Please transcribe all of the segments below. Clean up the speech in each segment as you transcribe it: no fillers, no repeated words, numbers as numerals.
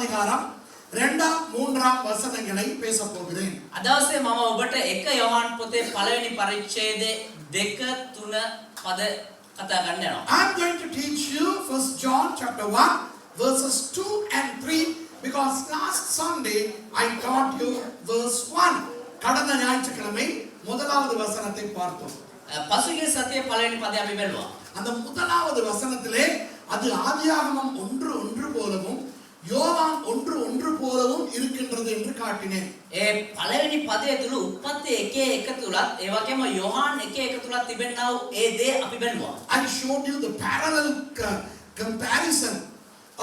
அதிகாரம் 2-3 வசனங்களை பேச போகிறேன். අදවසේ මම ඔබට 1 යොහාන් පොතේ පළවෙනි පරිච්ඡේදයේ 2-3 පද කතා කරන්න යනවා. I am going to teach you 1 John chapter 1 verses 2 and 3 because last Sunday I taught you verse 1. கடந்த ஞாயிற்றுக்கிழமை முதலாவது வசனத்தை பார்த்தோம். පසුගිය සතියේ පළවෙනி පදය අපි බැලුවා. அந்த முதலாவது வசனத்திலே அது ஆதியாகமம் 1:1 போலவும் யோவான் 1:1 போலவும் இருக்கின்றது என்று காட்டினேன். ඒ පළවෙනි පදයේ තුල උප්පත්ති 1:1 තුලත් ඒ වගේම යොහාන් 1:1 තුලත් තිබෙනා වූ ඒ දේ අපි බැලුවා. I showed you the parallel comparison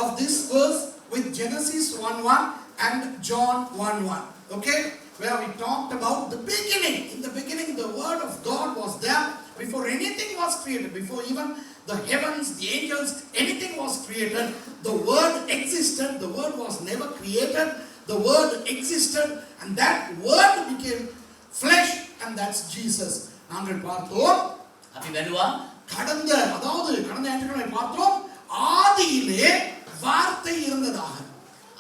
of this verse with Genesis 1:1 and John 1:1. Okay, where we talked about the beginning. In the beginning the word of God was there before anything was created, before even the heavens, the angels, anything was created. The word existed. The word was never created. The word existed and that word became flesh and that's Jesus. நாங்கள் பார்த்தோம் අපි බැලුවා கடந்த ஞாயிற்றுக்கிழமை பார்த்தோம் ஆதியிலே வார்த்தை இருந்ததாக.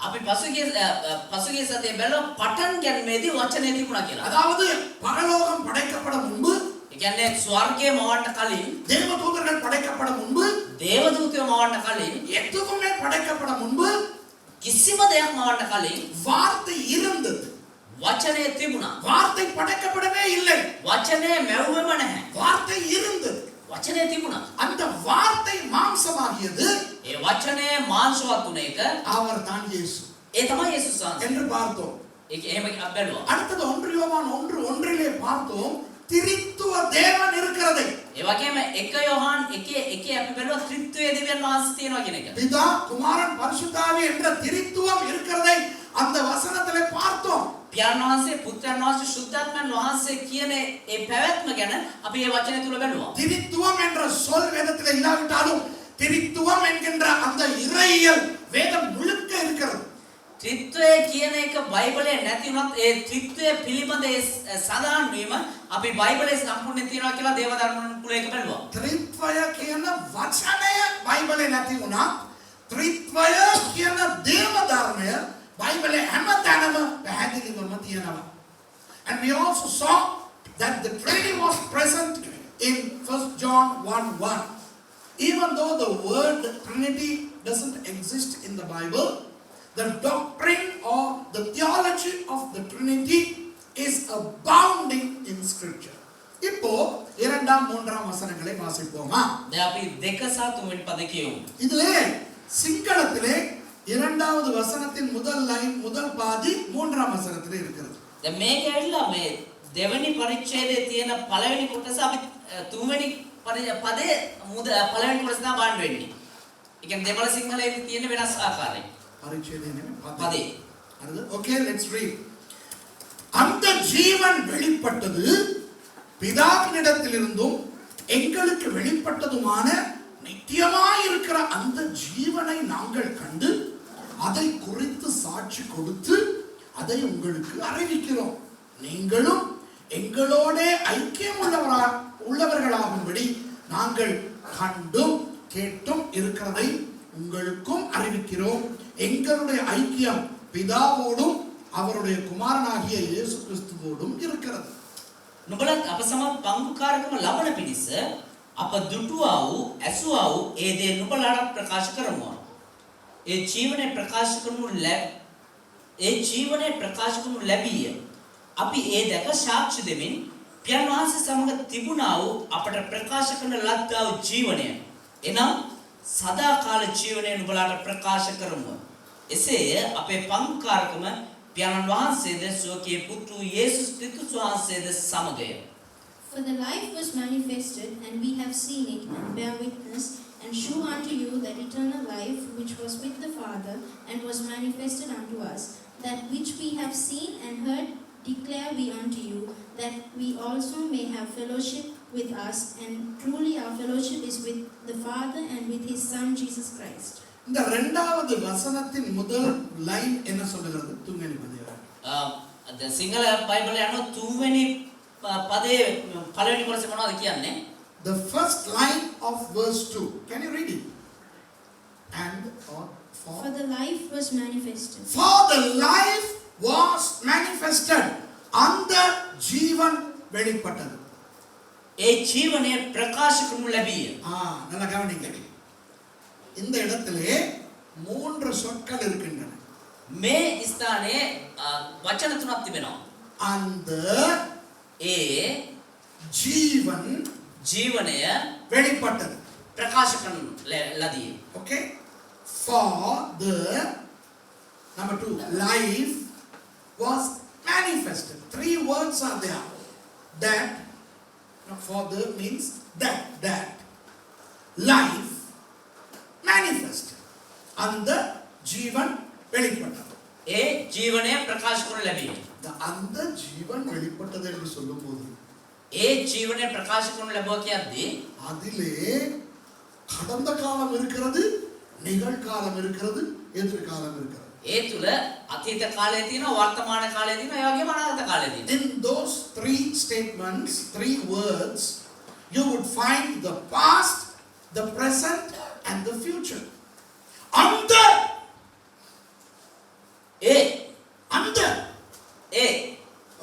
අපි පසුගිය සතියේ බැලුවා පටන් ගැනීමේදී වචනේ තිබුණා කියලා. அதாவது பரலோகம் படைக்கப்பட முன்பு, ඒ කියන්නේ ස්වර්ගයේ මවන්න කලින්, தேவதூதர்கள் படைக்கப்பட முன்பு, දේවදූතයෝ මවන්න කලින්, எதுவுமே படைக்கப்பட முன்பு කිසිම දෙයක් මවන්න කලින් வார்த்தை இருந்தது. වචනේ තිබුණා. வார்த்தை படைக்கப்படவே இல்லை. වචනේ මැවුවෙම නැහැ. வார்த்தை இருந்தது. වචනේ තිබුණා. அந்த வார்த்தை மாம்சமாகியது. ඒ වචනේ මාංශවත් වුණ එක அவர் தான் இயேசு ඒ තමයි යේසුස් වහන්සේ. என்று பார்த்தோம். ඒක එහෙම අපි බැලුවා. அடுத்தது 1 யோவான் 1:1 பார்த்தோம் திரித்துவ தேவன் இருக்கிறதை. ඒ වගේම 1 යොහාන් 1:1 අපි බැලුවා ත්‍රිත්වයේ දෙවියන් වහන්සේ තියෙනවා කියන එක. பிதா குமாரன் பரிசுத்தாவி என்ற திரித்துவம் இருக்கிறதை அந்த வசனத்திலே பார்த்தோம். පියාණන් වහන්සේ පුත්‍රයන් වහන්සේ සුද්ධාත්මයන් වහන්සේ කියන ඒ පැවැත්ම ගැන අපි මේ වචනේ තුල බැලුවා. திரித்துவம் என்ற சொல் வேதத்திலே இல்லாவிட்டாலும் திரித்துவம் என்கின்ற அந்த இறையியல் வேதம் முழுக்க இருக்கிறது. ත්‍රිත්වය කියන එක බයිබලයේ නැති වුණත් ඒ ත්‍රිත්වය පිළිබඳ ඒ සඳහන් වීම අපි බයිබලයේ සම්පූර්ණයෙන් තියනවා කියලා දේව ධර්ම කුලයක බැලුවා. ත්‍රිත්වය කියන වචනය බයිබලේ නැති වුණා. ත්‍රිත්වය කියන දේව ධර්මය බයිබලේ හැමතැනම පැහැදිලිවම තියෙනවා. And we also saw that the Trinity was present in 1 John 1:1. Even though the word Trinity doesn't exist in the Bible, the doctrine or the theology of the Trinity is abounding in Scripture. இப்போ 2-3 வசனங்களை வாசிப்போமா? දැන් අපි 2 සහ 3 වෙනි පද කියමු. இதிலே சிங்களத்திலே 2வது வசனத்தின் முதல் லைன் முதல் பாதி 3ஆம் வசனத்திலே இருக்கிறது. දැන් මේක ඇවිල්ලා මේ දෙවෙනි පරිච්ඡේදයේ තියෙන පළවෙනි කොටස අපි 3 වෙනි පදයේ පළවෙනි කොටස තමයි බලන්න වෙන්නේ. ඒ කියන්නේ දෙමළ සිංහලයේ තියෙන වෙනස් ආකාරයි. பரிச்சேதனை பதே. Okay, let's read. அந்த ஜீவன் வெளிப்பட்டது பிதாவினிடத்திலிருந்தும் எங்களுக்கு வெளிப்பட்டதுமான நித்தியமாய் இருக்கிற அந்த ஜீவனை நாங்கள் கண்டு அதை குறித்து சாட்சி கொடுத்து அதை உங்களுக்கு அறிவிக்கிறோம். நீங்களும் எங்களோட ஐக்கியம் உள்ளவர்களாகும்படி நாங்கள் கண்டும் கேட்டும் இருக்கிறதை உங்களுக்கும் அறிவிக்கிறோம். எங்களுடைய ஐக்கியம் பிதாவோடும் அவருடைய குமாரனாகிய இயேசு கிறிஸ்துவோடும் இருக்கிறது. නුඹලත් අප සමග පංගුකාරකම ලබන පිණිස අප දුටුවා වූ ඇසුවා වූ ඒ දේ නුඹලාට ප්‍රකාශ කරමු. ඒ ජීවනයේ ප්‍රකාශ කරනු ලැබිය. අපි ඒ දැක සාක්ෂි දෙමින් පියාණන් වහන්සේ සමග තිබුණා වූ අපට ප්‍රකාශ කරන ලද්දා වූ ජීවනය එනම් සදාකාල ජීවනය නුඹලාට ප්‍රකාශ කරමු. එසේ අපේ පංගුකාරකම පියාණන් වහන්සේද සෝකී පුත්‍ර යේසුස් ක්‍රිස්තුස් වහන්සේද සමගය. For the life was manifested, and we have seen it, and bear witness, and show unto you that eternal life which was with the Father, and was manifested unto us. That which we have seen and heard declare we unto you, that we also may have fellowship with us, and truly our fellowship is with the Father and with His Son Jesus Christ. இந்த இரண்டாவது வசனத்தின் முதல் line என்ன சொல்லுகிறது? துங்கனி பதியா. දැන් සිංහල බයිබලයේ අනුව 3 වෙනි පදයේ පළවෙනි කොටස මොනවද කියන්නේ? The first line of verse 2. Can you read it? And or For the life was manifested. For the life was manifested. அந்த ஜீவன் வெளிப்பட்டது. ඒ ජීවනය ප්‍රකාශ කරනු ලැබිය. நல்லா கவனிங்க. இந்த இடத்திலே 3 சொற்கள் இருக்கின்றன. මේ ස්ථානයේ වචන තුනක් තිබෙනවා. அந்த ඒ ஜீவன் ජීවනය வெளிப்பட்டது. ප්‍රකාශ කරනු ලදී. Okay? For the number 2 life was manifested. 3 words are there. That for the means that life manifested. அந்த ஜீவன் வெளிப்பட்டது. ඒ ජීවනය ප්‍රකාශ කරනු ලැබිය. அந்த ஜீவன் வெளிப்பட்டது என்று சொல்லும்போது ඒ ජීවනය ප්‍රකාශ කරනු ලැබුවා කියද්දී அதிலே கடந்த காலம் இருக்கிறது, நிகழ்காலம் இருக்கிறது, எதிர்காலம் இருக்கிறது. ඒ තුල අතීත කාලය තියෙනවා, වර්තමාන කාලය තියෙනවා, ඒ වගේම අනාගත කාලය තියෙනවා. In those 3 statements, 3 words, you would find the past, the present, and the future. அந்த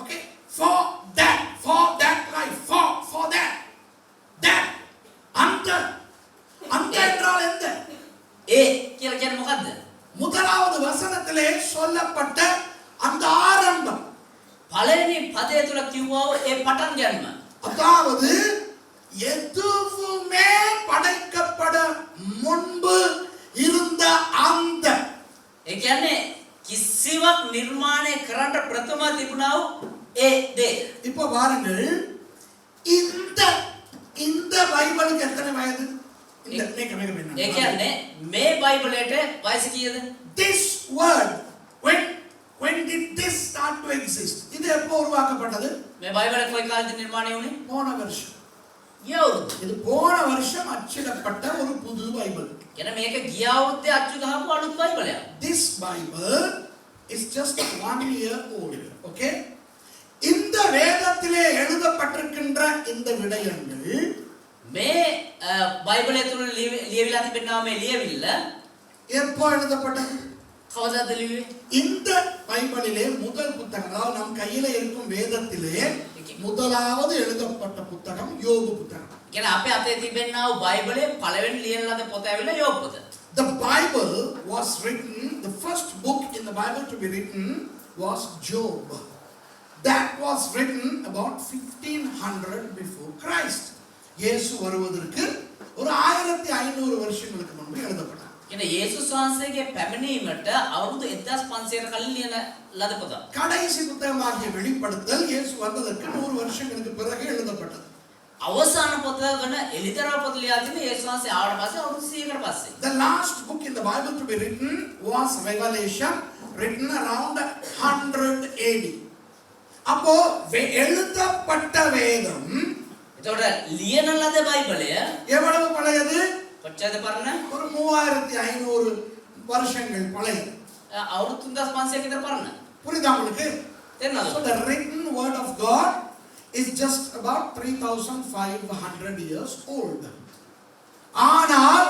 okay, for that life, for that அந்த என்றால் எந்த? ඒ කියලා කියන්නේ මොකද්ද? முதலாவது வசனத்திலே சொல்லப்பட்ட அந்த ஆரம்பம். පළවෙනි පදය තුල කිව්වා ඒ පටන් ගැනීම. அதாவது எதுவுமே படைக்கப்பட முன்பு இருந்த அந்த. ඒ කියන්නේ කිසිවක් නිර්මාණය කරන්න ප්‍රථම තිබුණා වූ ඒ දේ. இப்போ பாருங்கள், இந்த பைபிளுக்கு எத்தனை வயது? இந்த ඒ කියන්නේ මේ බයිබලයට වයස කීයද? This word, when did this start to exist? இது எப்போ உருவாக்கப்பட்டது? මේ බයිබල කොයි කාලෙද නිර්මාණය වුනේ? போன வருஷம். යවුරුදු. இது போன வருஷம் அச்சிடப்பட்ட ஒரு புது பைபிள். කියන්නේ මේක ගිය අවුරුද්දේ අච්චු ගහපු අලුත් බයිබලයක්. This Bible is just 1 year old. Okay? இந்த வேதத்திலே எழுதப்பட்டிருக்கின்ற இந்த விடயங்கள் මේ බයිබලය තුල ලියවිලා තිබෙනවා මේ ලියවිල්ල எப்போ எழுதப்பட்டது? කවදාද ලියුවේ? இந்த பைபிளிலே முதல் புத்தகம், அதாவது நம் கையில இருக்கும் வேதத்திலே முதலாவது எழுதப்பட்ட புத்தகம் யோபு புத்தகம். කියන්නේ අපේ අතේ තිබෙනා වූ බයිබලයේ පළවෙනි ලියන ලද පොත ඇවිල්ලා යෝබ පොත. The Bible was written, the first book in the Bible to be written was Job. That was written about 1500 before Christ. இயேசு வருவதற்கு ஒரு 1500 வருஷங்களுக்கு முன்பு எழுதப்பட்டது. කියන්නේ යේසුස් වහන්සේගේ පැමිණීමට අවුරුදු 1500 කලින් ලියන ලද පොත. கடைசி புத்தகமாகிய வெளிப்படுத்தல் இயேசு வந்ததற்கு 100 வருஷங்களுக்கு பிறகு எழுதப்பட்டது. අවසාන පොත ගැන එලිදරව් පොත ලියා තිබෙන්නේ යේසුස් වහන්සේ ආවට පස්සේ අවුරුදු 100කට පස්සේ. The last book in the Bible to be written was Revelation, written around 100 AD. அப்போ எழுதப்பட்ட வேதம் එතකොට ලියන ලද බයිබලය எவ்வளவு பழையது? කොච්චරද පරණ? ஒரு 3500 வருஷங்கள் பழையது. අවුරුදු 3500 කට පරණ. புரியுதா உங்களுக்கு? තේරෙනවද? So the written word of God is just about 3500 years old. ஆனால்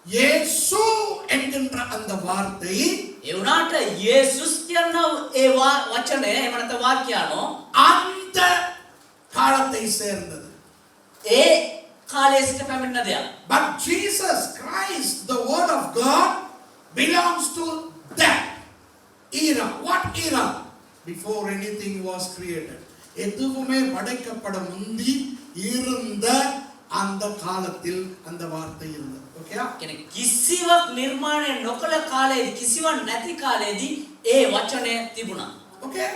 இயேசு என்கின்ற அந்த வார்த்தை ඒ වුණාට යේසුස් කියන ඒ වචනය එහෙම නැත්නම් වාක්‍යano அந்த காலத்தை சேர்ந்தது. ඒ කාලයේ සිට පැමිණෙන දෙයක්. But Jesus Christ, the word of God, belongs to that era. What era? Before anything was created. எதுவுமே படைக்கப்பட முந்தி இருந்த அந்த காலத்தில் அந்த வார்த்தை இருந்தது. ஓகேயா? කියන්නේ කිසිවක් නිර්මාණය නොකළ කාලයේදී කිසිවක් නැති කාලයේදී ඒ වචනය තිබුණා. ஓகே?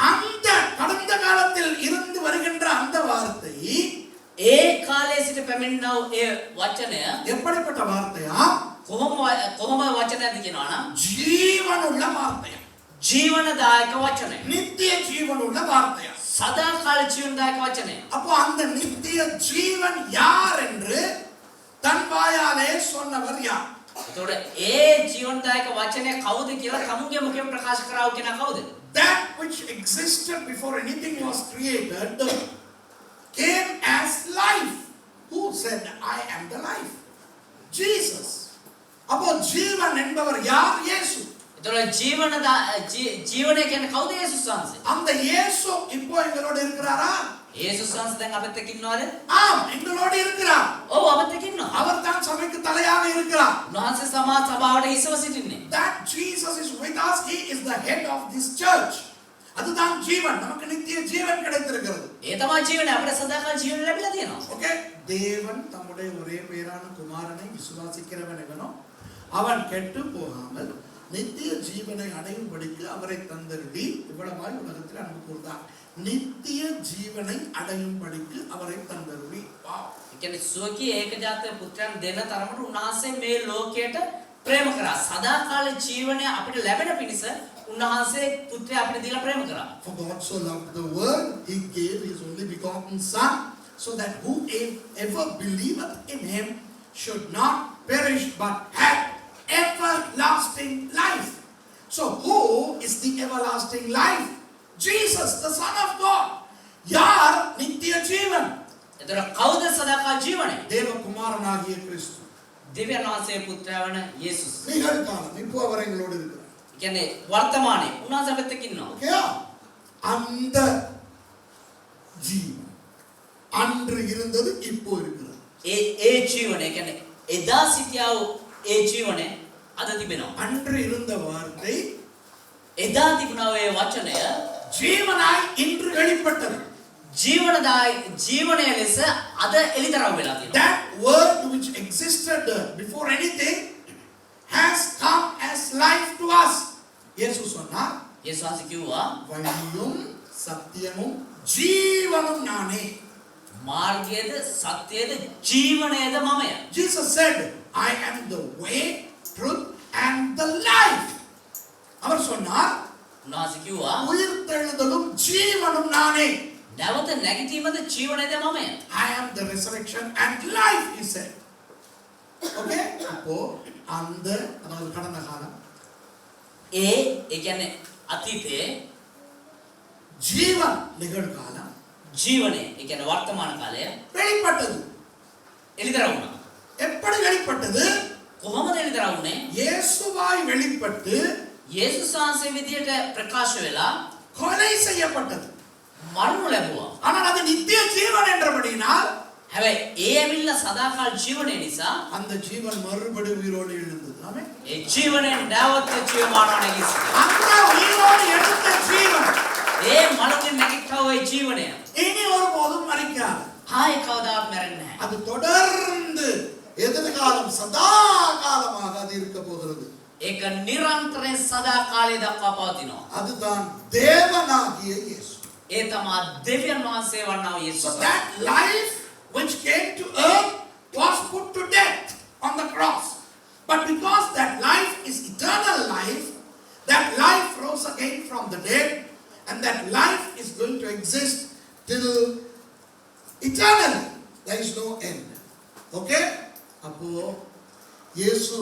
அந்த கடந்த காலத்தில் இருந்து வருகின்ற அந்த வார்த்தை ඒ කාලයේ සිට පැමිණෙනා ඒ වචනය எப்படிப்பட்ட வார்த்தையா? කොහොම වචනයක්ද කියනවා නම් ஜீவனுள்ள வார்த்தையா. ජීවනදායක වචනය. நித்திய ஜீவனுள்ள வார்த்தையா. සදාකාල ජීවනදායක වචනය. அப்போ அந்த நித்திய ஜீவன் யார் என்று தன் வாயாலே சொன்னவர் யார்? එතකොට ඒ ජීවනදායක වචනය කවුද කියලා තමුන්ගේ මුඛයෙන් ප්‍රකාශ කරාව කෙනා කවුද? That which existed before anything was created came as life. Who said, I am the life? Jesus. அப்போ ஜீவன் என்பவர் யார்? இயேசு. එතකොට ජීවනය කියන්නේ කවුද? යේසුස් වහන්සේ. அந்த இயேசு இப்போ எங்களோட இருக்கிறாரா? යේසුස් වහන්සේ දැන් අපිත් එක්ක ඉන්නවද? ஆம், எங்களோடு இருக்கிறார். ඔව් අපිත් එක්ක ඉන්නවා. அவர் தான் சபைக்கு தலையாக இருக்கிறார். උන්වහන්සේ සභාවට හිසව සිටින්නේ. That Jesus is with us. He is the head of this church. அதுதான் ஜீவன். நமக்கு நித்திய ஜீவன் கிடைத்திருக்கிறது. ඒ තමයි ජීවනය. අපිට සදාකාල ජීවනය ලැබිලා තියෙනවා. ஓகே, தேவன் தம்முடைய ஒரே பேரான குமாரனை விசுவாசிக்கிறவன் எவனோ அவன் கெட்டு போகாமல் நித்திய ஜீவனை அடையும்படிக்கு அவரை தந்தருளி இவ்வளவாய் உலகத்தில் அன்பு கூர்ந்தார். நித்திய ஜீவனை அடையும்படிக்கு அவரை தந்தருளி. வாவ். ඒ කියන්නේ සුවකී ඒකජාත පුත්‍රයන් දෙන තරමට උන්වහන්සේ මේ ලෝකයට ප්‍රේම කරා. සදාකාල ජීවනය අපිට ලැබෙන පිණිස උන්වහන්සේ පුත්‍රයා අපිට දීලා ප්‍රේම කරා. For God so loved the world, he gave his only begotten Son, so that whoever believeth in him should not perish but have everlasting life. So who is the everlasting life? Jesus, the Son of God. யார் நித்திய ஜீவன்? එතකොට කවුද සදාකාල ජීවනය? தேவ குமாரனாகிய கிறிஸ்து. දෙවියන් වහන්සේ පුත්‍රයා වන යේසුස්. நிகழ்காலம் இப்போ அவர் எங்களோடு இருக்கிறார். ඒ කියන්නේ වර්තමානයේ උන්වහන්සේ අපිත් එක්ක ඉන්නවා. ஓகேயா? அந்த ஜீவன் அன்று இருந்தது இப்போ இருக்கிறது. ඒ ජීවනය කියන්නේ එදා සිටියා වූ ඒ ජීවනය අද තිබෙනවා. அன்று இருந்த வார்த்தை එදා තිබුණා ඒ වචනය ஜீவனாய் இன்று வெளிப்பட்டது. ජීවනය ලෙස අද එළිදරව් වෙලා තියෙනවා. That word which existed before anything has come as life to us. இயேசு சொன்னார், යේසුස් වහන්සේ කිව්වා வழியும் சத்தியமும் ஜீவனும் நானே. මාර්ගයේද සත්‍යයේද ජීවනයේද මමය. Jesus said, I am the way, truth and the life. அவர் சொன்னார், උන්වහන්සේ කිව්වා உயிர்த்தெழுதலும் ஜீவனும் நானே. නැවත නැගිටීමද ජීවනයේද මමය. I am the resurrection and life, he said. Okay? அப்போ அந்த அதாவது கடந்த காலம் ඒ කියන්නේ අතීතයේ ஜீவன் நிகழ்காலம் ජීවනය ඒ කියන්නේ වර්තමාන කාලය வெளிப்பட்டது. එළිදරව් වුණා. எப்படி வெளிப்பட்டது? කොහොමද එළිදරව් වුනේ? இயேசுவாய் வெளிப்பட்டு යේසුස් වහන්සේ විදියට ප්‍රකාශ වෙලා கொலை செய்யப்பட்டது. මරණු ලැබුවා. ஆனால் அது நித்திய ஜீவன் என்றபடியினால் හැබැයි ඒ ඇවිල්ලා සදාකාල ජීවනය නිසා அந்த ஜீவன் மறுபடி உயிரோடு எழுந்தது. ஆமென். ඒ ජීවනයෙන් නැවත ජීවමානව නැගී அந்த உயிரோடு எழுந்த ஜீவன் ඒ මලකින් නැගිට්ටා ওই ජීවනය இனி ஒருபோதும் மரிக்காது. ආයේ කවදාවත් මැරෙන්නේ නැහැ. அது தொடர்ந்து எதிர்காலம் சதா காலமாக அது இருக்க போகிறது. ඒක නිරන්තරයෙන් සදා කාලය දක්වා පවතිනවා. அதுதான் தேவனாகிய இயேசு. ඒ තමා දෙවියන් වහන්සේ වන්නා වූ So යේසුස්. that life which came to earth was put to death on the cross. But because that life is eternal life, that life rose again from the dead, and that life is going to exist till eternally. There is no end. Okay? அப்போ இயேசு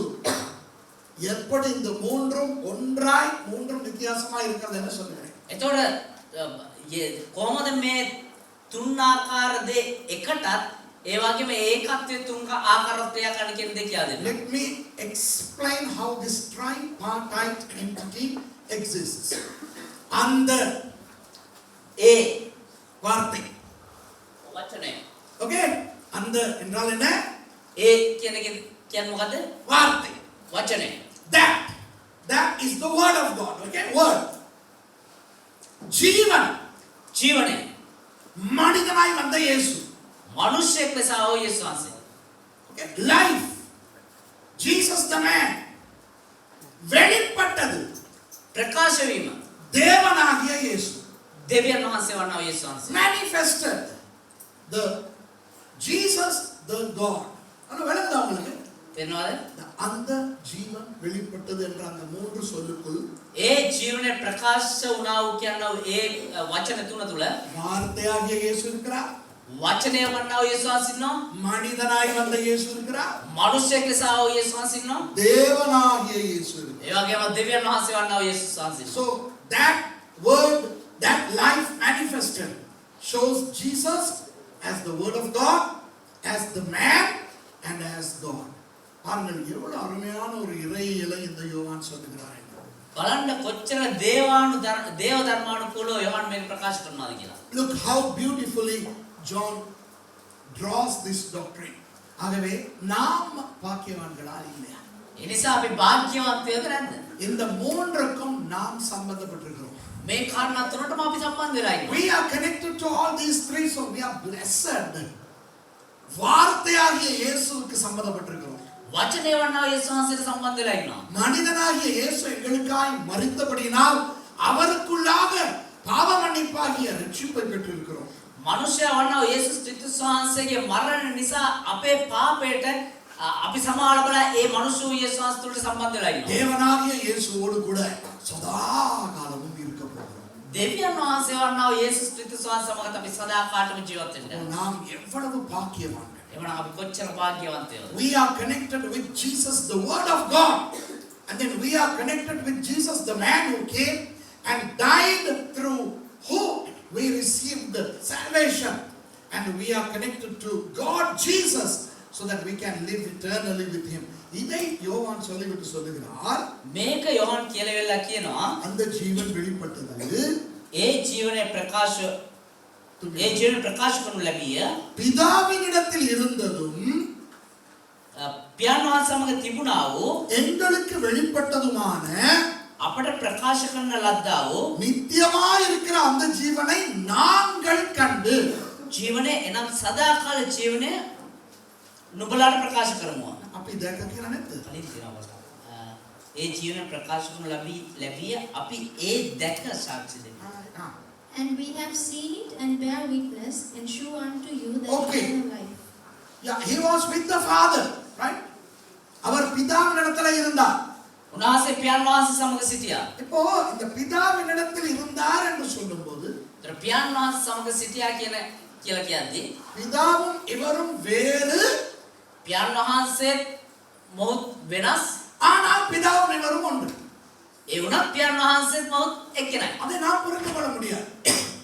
எப்படி இந்த மூன்றும் வித்தியாசமாய் இருக்கிறது என்ன சொல்லுகிறேன்? එතකොට කොහොමද මේ තුන් ආකාර දේ එකටත් ඒ වගේම ඒකත්වයේ තුන් ආකාරත්වයක් අන කියන දෙක කියලා දෙන්න. Let me explain how this tripartite entity exists. அந்த ඒ வார்த்தை. වචනය. Okay? அந்த என்றால் என்ன? ඒ කියන්නේ මොකද්ද? வார்த்தை. වචනය. That is the word of God. Okay? Word. ஜீவன். ජීවනය. மனிதனாய் வந்த இயேசு. මනුෂ්‍යයෙක් ලෙස ආව යේසුස් වහන්සේ. Okay? Life. Jesus the man. வெளிப்பட்டது. ප්‍රකාශ වීම. தேவனாகிய இயேசு. දෙවියන් වහන්සේ වන්නා වූ යේසුස් වහන්සේ. Manifested. The Jesus the God. அது விளங்குதா உங்களுக்கு? තේරෙනවද? அந்த ஜீவன் வெளிப்பட்டது என்ற அந்த மூன்று சொல்லுக்குள் ඒ ජීවනයේ ප්‍රකාශ වුණා වූ කියනවා ඒ වචන තුන තුල வார்த்தையாகிய இயேசு இருக்கிறார். වචනය වන්නා වූ යේසුස් වහන්සේ ඉන්නවා. மனிதனாய் வந்த இயேசு இருக்கிறார். මනුෂ්‍යයෙක් ලෙස ආව යේසුස් වහන්සේ ඉන්නවා. தேவனாகிய இயேசு இருக்கிறார். ඒ වගේම දෙවියන් වහන්සේ වන්නා වූ යේසුස් වහන්සේ. So that word, that life manifested shows Jesus as the word of God, as the man and as God. பாருங்கள் எவ்வளவு அருமையான ஒரு இறையியலை இந்த யோவான் சொல்லுகிறார். බලන්න කොච්චර දේව ධර්මානුකූලව යෝහන් මේක ප්‍රකාශ කරනවාද කියලා. Look how beautifully John draws this doctrine. ஆகவே நாம் பாக்கியவான்களா இல்லையா? ඒ නිසා අපි වාක්‍යවන්තයද නැද්ද? இந்த மூன்றுக்கும் நாம் சம்பந்தப்பட்டிருக்கிறோம். මේ කාරණා තුනටම අපි සම්බන්ධ වෙලා ඉන්නවා. We are connected to all these three, so we are blessed. வார்த்தையாகிய இயேசுவுக்கு சம்பந்தப்பட்டிருக்கிறோம். වචනේ වන්නා යේසුස් වහන්සේට සම්බන්ධ වෙලා ඉන්නවා. மனிதனாகிய இயேசு எங்களுக்காய் மரித்தபடியினால் அவருக்குள்ளாக பாவ மன்னிப்பாகிய ரட்சிப்பை பெற்றிருக்கிறோம். මනුෂ්‍යයා වන්නා යේසුස් ක්‍රිස්තුස් වහන්සේගේ මරණ නිසා අපේ පාපයට අපි සමාව ලබලා ඒ මනුෂ්‍ය යේසුස් වහන්සේට සම්බන්ධ වෙලා ඉන්නවා. தேவனாகிய இயேசுவோடு கூட சதா காலமும் இருக்க போகிறோம். දෙවියන් වහන්සේ වන්නා යේසුස් ක්‍රිස්තුස් වහන්සේ සමග අපි සදා කාලෙම ජීවත් වෙන්න. நாம் எவ்வளவு பாக்கியவான்கள். එවනම් අපි කොච්චර වාග්යවන්තයෝද? We are connected with Jesus, the Word of God, and then we are connected with Jesus, the man who came and died, through whom we received salvation, and we are connected to God Jesus so that we can live eternally with him. இதை யோவான் சொல்லிவிட்டு சொல்லுகிறார், මේක යෝහන් කියලා වෙලා කියනවා அந்த ஜீவன் வெளிப்பட்டது ඒ ජීවනයේ ප්‍රකාශ කරනු ලැබිය பிதாவினிடத்தில் இருந்ததும் පියාණන් වහන්සේ සමග තිබුණා වූ எங்களுக்கு வெளிப்பட்டதுமான අපට ප්‍රකාශ කරන ලද්දා වූ நித்தியமாய் இருக்கிற அந்த ஜீவனை நாங்கள் கண்டு ජීවනයේ එනම් සදාකාල ජීවනය නුඹලාට ප්‍රකාශ කරමු. අපි දැක කියලා නැද්ද? කලින් කියනවා ඒ ජීවන ප්‍රකාශ කරනු ලැබිය අපි ඒ දැක සාක්ෂි දෙන්න. And we have seen it and bear witness and show unto you that Okay. eternal life. Yeah, he was with the Father, right? அவர் பிதாவினிடத்தில் இருந்தார். උන්වහන්සේ පියාණන් වහන්සේ සමග සිටියා. இப்போ இந்த பிதாவினிடத்தில் இருந்தார் என்று சொல்லும்போது ඒතර පියාණන් වහන්සේ සමග සිටියා කියලා කියද්දී பிதாவும் இவரும் வேறு, පියාණන් වහන්සේ මොහොත් වෙනස්, ஆனால் பிதாவும் இவரும் ஒன்று. ඒ වුණත් පියාණන් වහන්සේත් මොහොත් එක්කෙනයි. அதை நாம் புரிந்து கொள்ள முடியாது.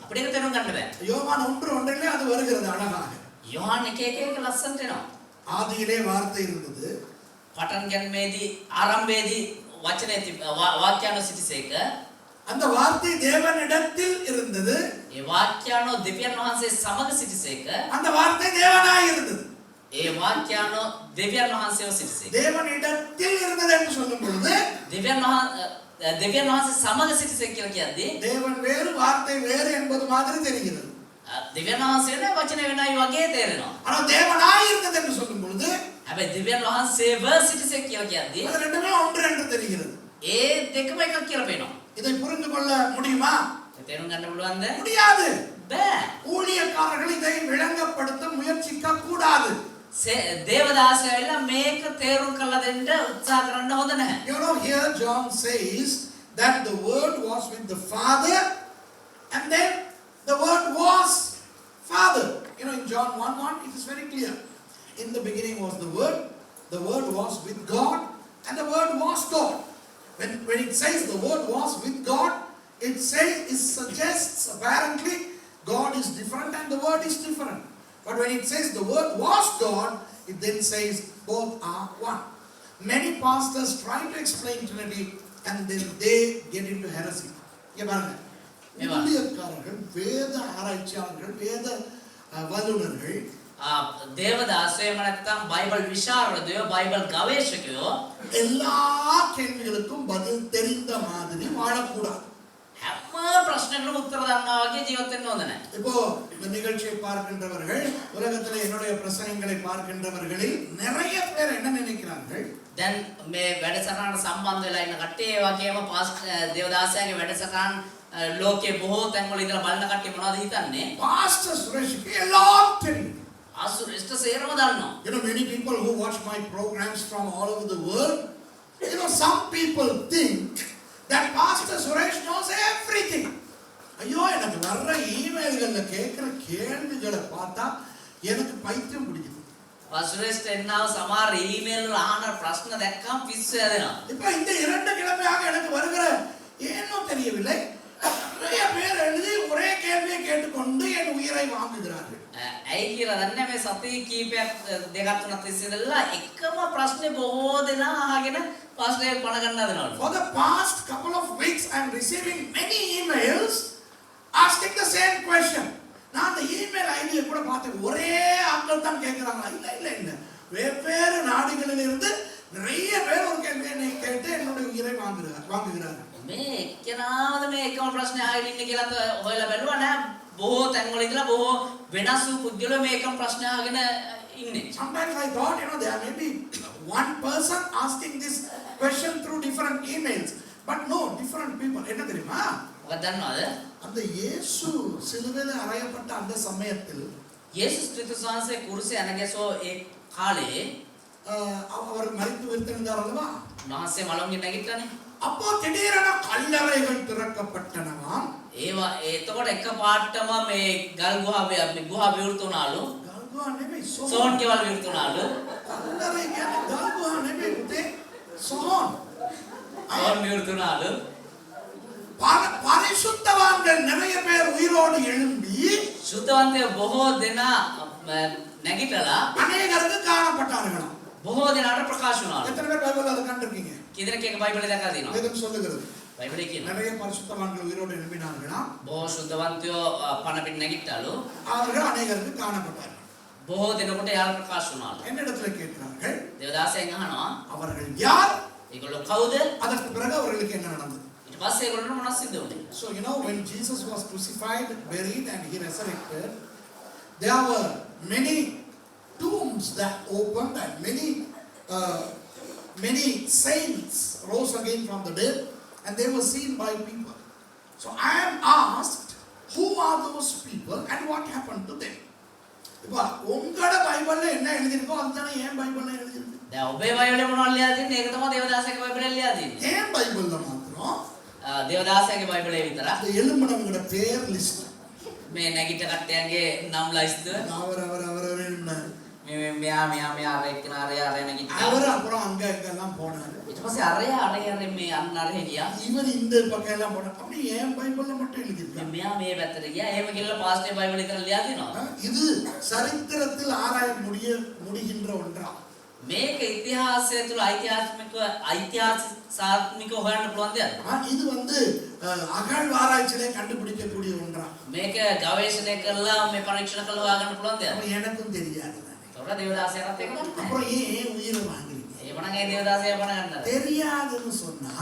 අපිට ඒක තේරුම් ගන්න බෑ. யோவான் 1:1 அது வருகிறது அழகாக. යෝහන් 1:1 ලස්සනට එනවා. ஆதியிலே வார்த்தை இருந்தது, පටන් ගැනීමේදී ආරම්භයේදී වචනේ වාක්‍යano සිටිසේක. அந்த வார்த்தை தேவனிடத்தில் இருந்தது, ඒ වාක්‍යano දෙවියන් වහන්සේ සමග සිටිසේක. அந்த வார்த்தை தேவனாய் இருந்தது. ඒ වාක්‍යano දෙවියන් වහන්සේව සිටිසේක. தேவனிடத்தில் இருந்தது என்று சொல்லும் பொழுது දෙවියන් වහන්සේ සමග සිටිසේක කියලා කියද්දී தேவன் வேறு வார்த்தை வேறு என்பது மாதிரி தெரிகிறது. දෙවියන් වහන්සේට වචනේ වෙනයි වගේ තේරෙනවා. ஆனால் தேவனாய் இருந்தது என்று சொல்லும் பொழுது හැබැයි දෙවියන් වහන්සේව සිටිසේක කියලා කියද්දී அது ரெண்டுமே ஒன்று என்று தெரிகிறது. ඒ දෙකම එකක් කියලා පේනවා. இதை புரிந்து கொள்ள முடியுமா? තේරුම් ගන්න පුළුවන්ද? முடியாது. බෑ. ஊழியக்காரர்கள் இதை விளங்கப்படுத்த முயற்சிக்க கூடாது. දේවදාසයලා මේක තේරුම් කරලා දෙන්න උත්සාහ කරන්න හොඳ නැහැ. You know, here John says that the word was with the Father, and then the word was Father. You know, in John 1:1 it is very clear. In the beginning was the word was with God, and the word was God. When it says the word was with God, it suggests apparently God is different and the word is different. But when it says the word was God, it then says both are one. Many pastors try to explain Trinity and then they get into heresy. இங்க பாருங்க, ஊழியக்காரர்கள், வேத ஆராய்ச்சியாளர்கள், வேத வல்லுநர்கள், දේවදාසයම නැත්නම් Bible විශාරදයෝ Bible ගවේෂකයෝ எல்லா கேள்விகளுக்கும் பதில் தெரிந்த மாதிரி வாழக்கூடாது. හැම ප්‍රශ්නයකටම උත්තර දන්නවා වගේ ජීවත් වෙන්න හොඳ නැහැ. இப்போ இந்த நிகழ்ச்சியை பார்க்கின்றவர்கள், உலகத்தில் என்னுடைய பிரசங்கங்களை பார்க்கின்றவர்களில் நிறைய பேர் என்ன நினைக்கிறார்கள்? දැන් මේ වැඩසටහනට සම්බන්ධ වෙලා ඉන්න කට්ටිය ඒ වගේම දේවදාසයාගේ වැඩසටහන ලෝකයේ බොහෝ තැන්වල ඉඳලා බලන කට්ටිය මොනවද හිතන්නේ? பாஸ்டர் சுரேஷ்க்கு எல்லாம் தெரியும். ආසුරේෂ්ඨ සේරම දන්නවා. You know, many people who watch my programs from all over the world, you know, some people think that Pastor Suresh knows everything. ஐயோ, எனக்கு வர்ற ஈமெயில்கள்ல கேட்கிற கேள்விகளை பார்த்தா எனக்கு பைத்தியம் பிடிக்குது. ආසුරේෂ්ඨ එන්නාව සමහර ඊමේල් වල අහන ප්‍රශ්න දැක්කම පිස්සු හැදෙනවා. இப்போ இந்த 2 கிழமையாக எனக்கு வருகிற ஏனோ தெரியவில்லை, நிறைய பேர் எழுதி ஒரே கேள்வியை கேட்டுக்கொண்டு என் உயிரை வாங்குகிறார்கள். ඇයි කියලා දන්නේ මේ සති කීපයක් දෙකක් තුනක් තිස්සේ ඉඳලා එකම ප්‍රශ්නේ බොහෝ දෙනා අහගෙන ප්‍රශ්නේ පණ ගන්න හදනවලු. For the past couple of weeks, I am receiving many emails asking the same question. நான் அந்த இமெயில் ஐடியை கூட பார்த்தேன். ஒரே ஆட்கள் தான் கேட்குறாங்க. இல்ல வெவ்வேறு நாடுகளில் இருந்து நிறைய பேர் ஒரு கேள்வியை கேட்டு என்னுடைய உயிரை வாங்குகிறார்கள். මේ එක්කෙනාද මේ එකම ප්‍රශ්නේ අහගෙන ඉන්නේ කියලා හොයලා බැලුවා නෑ. බොහෝ තැන්වල ඉඳලා බොහෝ වෙනස් වූ පුද්ගලයෝ මේ එකම ප්‍රශ්නේ අහගෙන ඉන්නේ. Sometimes I thought, there may be one person asking this question through different emails. But no, different people. என்ன தெரியுமா? මොකක්ද දන්නවද? அந்த இயேசு சிலுவையில் அறையப்பட்ட அந்த சமயத்தில் යේසුස් ක්‍රිස්තුස් වහන්සේ කුරුසේ අනගැසෝ ඒ කාලේ அவர் மரித்து உயிர்த்தெழுந்தார் அல்லவா? උන්වහන්සේ මලවුන්ගෙන් නැගිට්ටානේ. அப்போ திடீரென கல்லறைகள் திறக்கப்பட்டனவாம். ඒවා එතකොට එක පාටම මේ ගල් ගුහාවේ මේ ගුහා විවෘත වුණාලු. ගල්ගුහා නෙමෙයි සෝන් ගෙවල් විවෘත වුණාලු. කල්ලරේ කියන්නේ ගල්ගුහා නෙමෙයි පුතේ. සෝන්. සෝන් විවෘත වුණාලු. பரிசுத்தவான்கள் நிறைய பேர் உயிரோடு எழும்பி සුද්ධවන්තයෝ බොහෝ දෙනා නැගිටලා அநேகருக்கு காணப்பட்டார்களாம். බොහෝ දෙනාට ප්‍රකාශ වුණාලු. எத்தனை பேர் பைபிள் அதை கண்டிருக்கீங்க? කීදෙනෙක් එක බයිබලේ දැකලා තියෙනවා? வேதம் சொல்லுகிறது. බයිබලේ කියනවා. நிறைய பரிசுத்தவான்கள் உயிரோடு எழும்பினார்களாம். බොහෝ සුද්ධවන්තයෝ පණ පිට නැගිට්ටාලු. அவர்கள் அநேகருக்கு காணப்பட்டார்கள். බොහෝ දෙනෙකුට යාළ ප්‍රකාශ වුණාලු. என்னிடத்துல கேட்கிறார்கள், දේවදාසයන් අහනවා அவர்கள் யார்? ඒගොල්ලෝ කවුද? அதற்கு பிறகு அவர்களுக்கு என்ன நடந்தது? ඊට පස්සේ ඒගොල්ලන්ට මොනවද සිද්ධ වුනේ? So when Jesus was crucified, buried and he resurrected, there were many tombs that opened and many saints rose again from the dead and they were seen by people. So I am asked, who are those people and what happened to them? இப்போ உங்களோட பைபிள்ல என்ன எழுதிருக்கோ அதுதானே ஏன் பைபிள்ல எழுதிருக்கு. දැන් ඔබේ බයිබලේ මොනවද ලියලා තියෙන්නේ? ඒක තමයි දේවදාසගේ බයිබලේ ලියලා තියෙන්නේ. ஏன் பைபிள்ல மாத்திரம் දේවදාසගේ බයිබලේ විතරක් அந்த எழும்பினவங்களோட பேர் லிஸ்ட் මේ නැගිට කට්ටයන්ගේ නම් ලයිස්තුව அவர் எழுந்தார். මෙයා අර එක්කන අර නැගිට්ටා. அவர் அப்புறம் அங்க எல்லாம் போனாரு. ඊට පස්සේ අර මේ අන්න අර ගියා. இவர் இந்த பக்கம் எல்லாம் போனார். அப்படி ஏன் பைபிள்ல மட்டும் எழுதிருக்காங்க? මෙයා මේ පැත්තට ගියා. එහෙම කියලා පාස්ටේ බයිබලේ විතර ලියලා තියෙනවා. இது சரித்திரத்தில் ஆராய முடிகின்ற ஒன்றா? මේක ඉතිහාසය තුළ ඓතිහාසික හොයන්න පුළුවන් දෙයක්. இது அகழ்வாராய்ச்சியிலே கண்டுபிடிக்கக்கூடிய ஒன்றா? මේක ගවේෂණය කරලා මේ පරීක්ෂණ කරලා හොයාගන්න පුළුවන් දෙයක්. எனக்கும் தெரியாது. තොර දේවදාසයන්ට ඒක නැහැ. அப்புறம் ஏன் உயிரை வாங்குறீங்க? ඒවනම් ඒ දේවදාසය පණ ගන්නද? தெரியாதுன்னு சொன்னா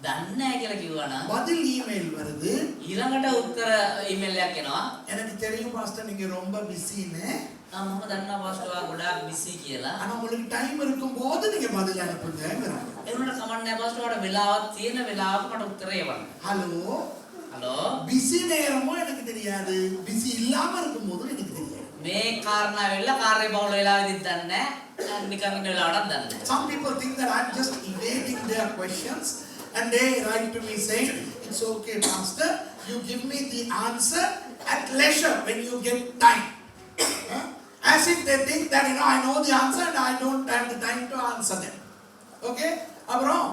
දන්නේ නැහැ කියලා කිව්වනම් பதில் இமெயில் வருது. ඊළඟට උත්තර ඊමේල් එකක් එනවා. எனக்கு தெரியும் பாஸ்டர் நீங்க ரொம்ப பிஸின்னு. මම දන්නවා පාස්ටර් ගොඩාක් බිසි කියලා. ஆனா உங்களுக்கு டைம் இருக்கும்போது நீங்க பதில் அனுப்புங்கங்கறாங்க. ඒ වුණාට කමක් නැහැ පාස්ටර් වල වෙලාවක් තියෙන වෙලාවක මට උත්තරය එවන්න. ஹலோ හලෝ பிஸி நேரமும் எனக்கு தெரியாது. பிஸி இல்லாம இருக்கும்போது எனக்கு தெரியாது. මේ කාරණා වෙලා කාර්ය බහුල වෙලාවෙදිත් දන්නේ නැහැ. නිකන් ඉන්න වෙලාවටත් දන්නේ නැහැ. Some people think that I'm just evading their questions and they write to me saying, it's okay pastor, you give me the answer at leisure when you get time. As if they think that I know the answer and I don't have the time to answer them. Okay? அப்புறம்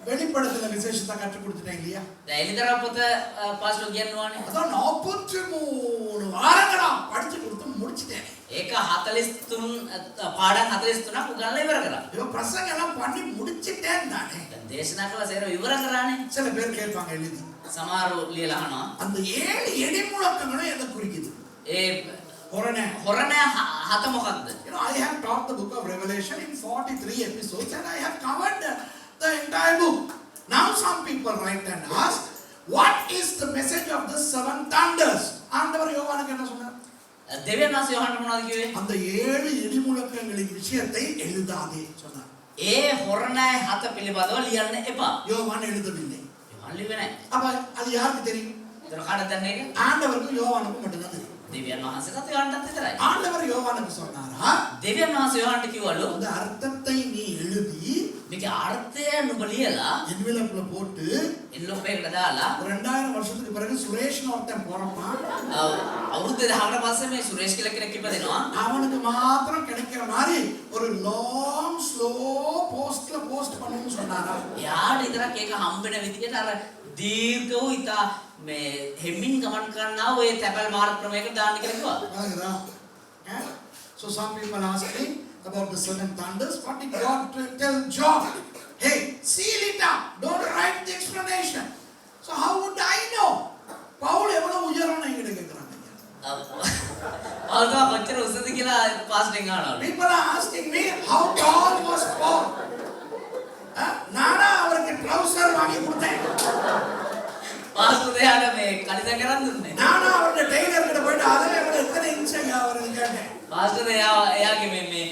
வெளிப்படுத்தின விசேஷத்தை கற்றுக் கொடுத்துட்டேன் இல்லையா? දැන් එලිදර පොත pastor කියනවානේ. அதான் 43 வாரங்களா படிச்சு கொடுத்து முடிச்சிட்டேன். ඒක 43 පාඩම් 43ක් උගන්ලා ඉවර කරා. இவ பிரசங்கம் எல்லாம் பண்ணி முடிச்சிட்டேன் தானே. දැන් දේශනා කළා සේර ඉවර කරානේ. சில பேர் கேட்பாங்க எழுதி. සමහරව ලියලා අහනවා. அந்த 7 எடி முழக்கங்களும் எதை குறிக்குது? ඒ ஹொரணே. හොරණෑ හත මොකක්ද? I have taught the book of Revelation in 43 episodes and I have covered the entire book. Now some people write and ask, what is the message of the seven thunders? ஆண்டவர் யோவானுக்கு என்ன சொன்னார்? දෙවියන් වහන්සේ යොහන්නට මොනවද කිව්වේ? அந்த 7 இடி முழக்கங்களின் விஷயத்தை எழுதாதே சொன்னார். ඒ හොරණෑ හත පිළිබඳව ලියන්න එපා. யோவான் எழுதவில்லை. යොහන් ලිව්වේ නැහැ. அப்ப அது யாருக்கு தெரியும்? ඒතර කාටද දන්නේ ඒක? ஆண்டவருக்கும் யோவானுக்கும் மட்டும்தான் தெரியும். දෙවියන් වහන්සේට යොහන්නත් විතරයි. ஆண்டவர் யோவானுக்கு சொன்னாரா, දෙවියන් වහන්සේ යොහන්ට කිව්වලු அந்த அர்த்தத்தை நீ எழுதி මේකේ අර්ථය නුඹ ලියලා என்வெலப்ல போட்டு එන්ලොප් එකකට දාලා 2000 வருஷத்துக்கு பிறகு சுரேஷ்னு ஒருத்தன் போறான், අවුරුදු 1000කට පස්සේ මේ සුරේෂ් කියලා කෙනෙක් ඉපදෙනවා. அவனுக்கு மாத்திரம் கிடைக்கிற மாதிரி ஒரு லாங் ஸ்லோ போஸ்ட்ல போஸ்ட் பண்ணணும்னு சொன்னாரா? එයාට විතරක් ඒක හම්බෙන විදිහට අර දීර්ඝ වූ ඉතා මේ හෙමින් ගමන් කරනා ඔය තැපල් මාර්ග ක්‍රමයකට දාන්න කියලා කිව්වා. அதுதான் Eh? So some people ask me about the seven thunders. What did God tell Job? Hey, seal it up. Don't write the explanation. So how would I know? Paul எவ்வளவு உயரம்னு என்கிட்ட கேக்குறாங்க. அவர்தான் கொஞ்சம் உசதி கிலா பாஸ்டிங் ஆனார். People are asking me how tall was Paul? நானா அவருக்கு trouser வாங்கி கொடுத்தேன். පාස්තුදයාට මේ කලිත කරන් දුන්නේ. நானா அவருடைய டெய்லர் கிட்ட போயிட்டு அதுல எவ்வளவு எத்தனை இன்ச் அவருக்கு கேட்டேன். පාස්තුදයා එයාගේ මේ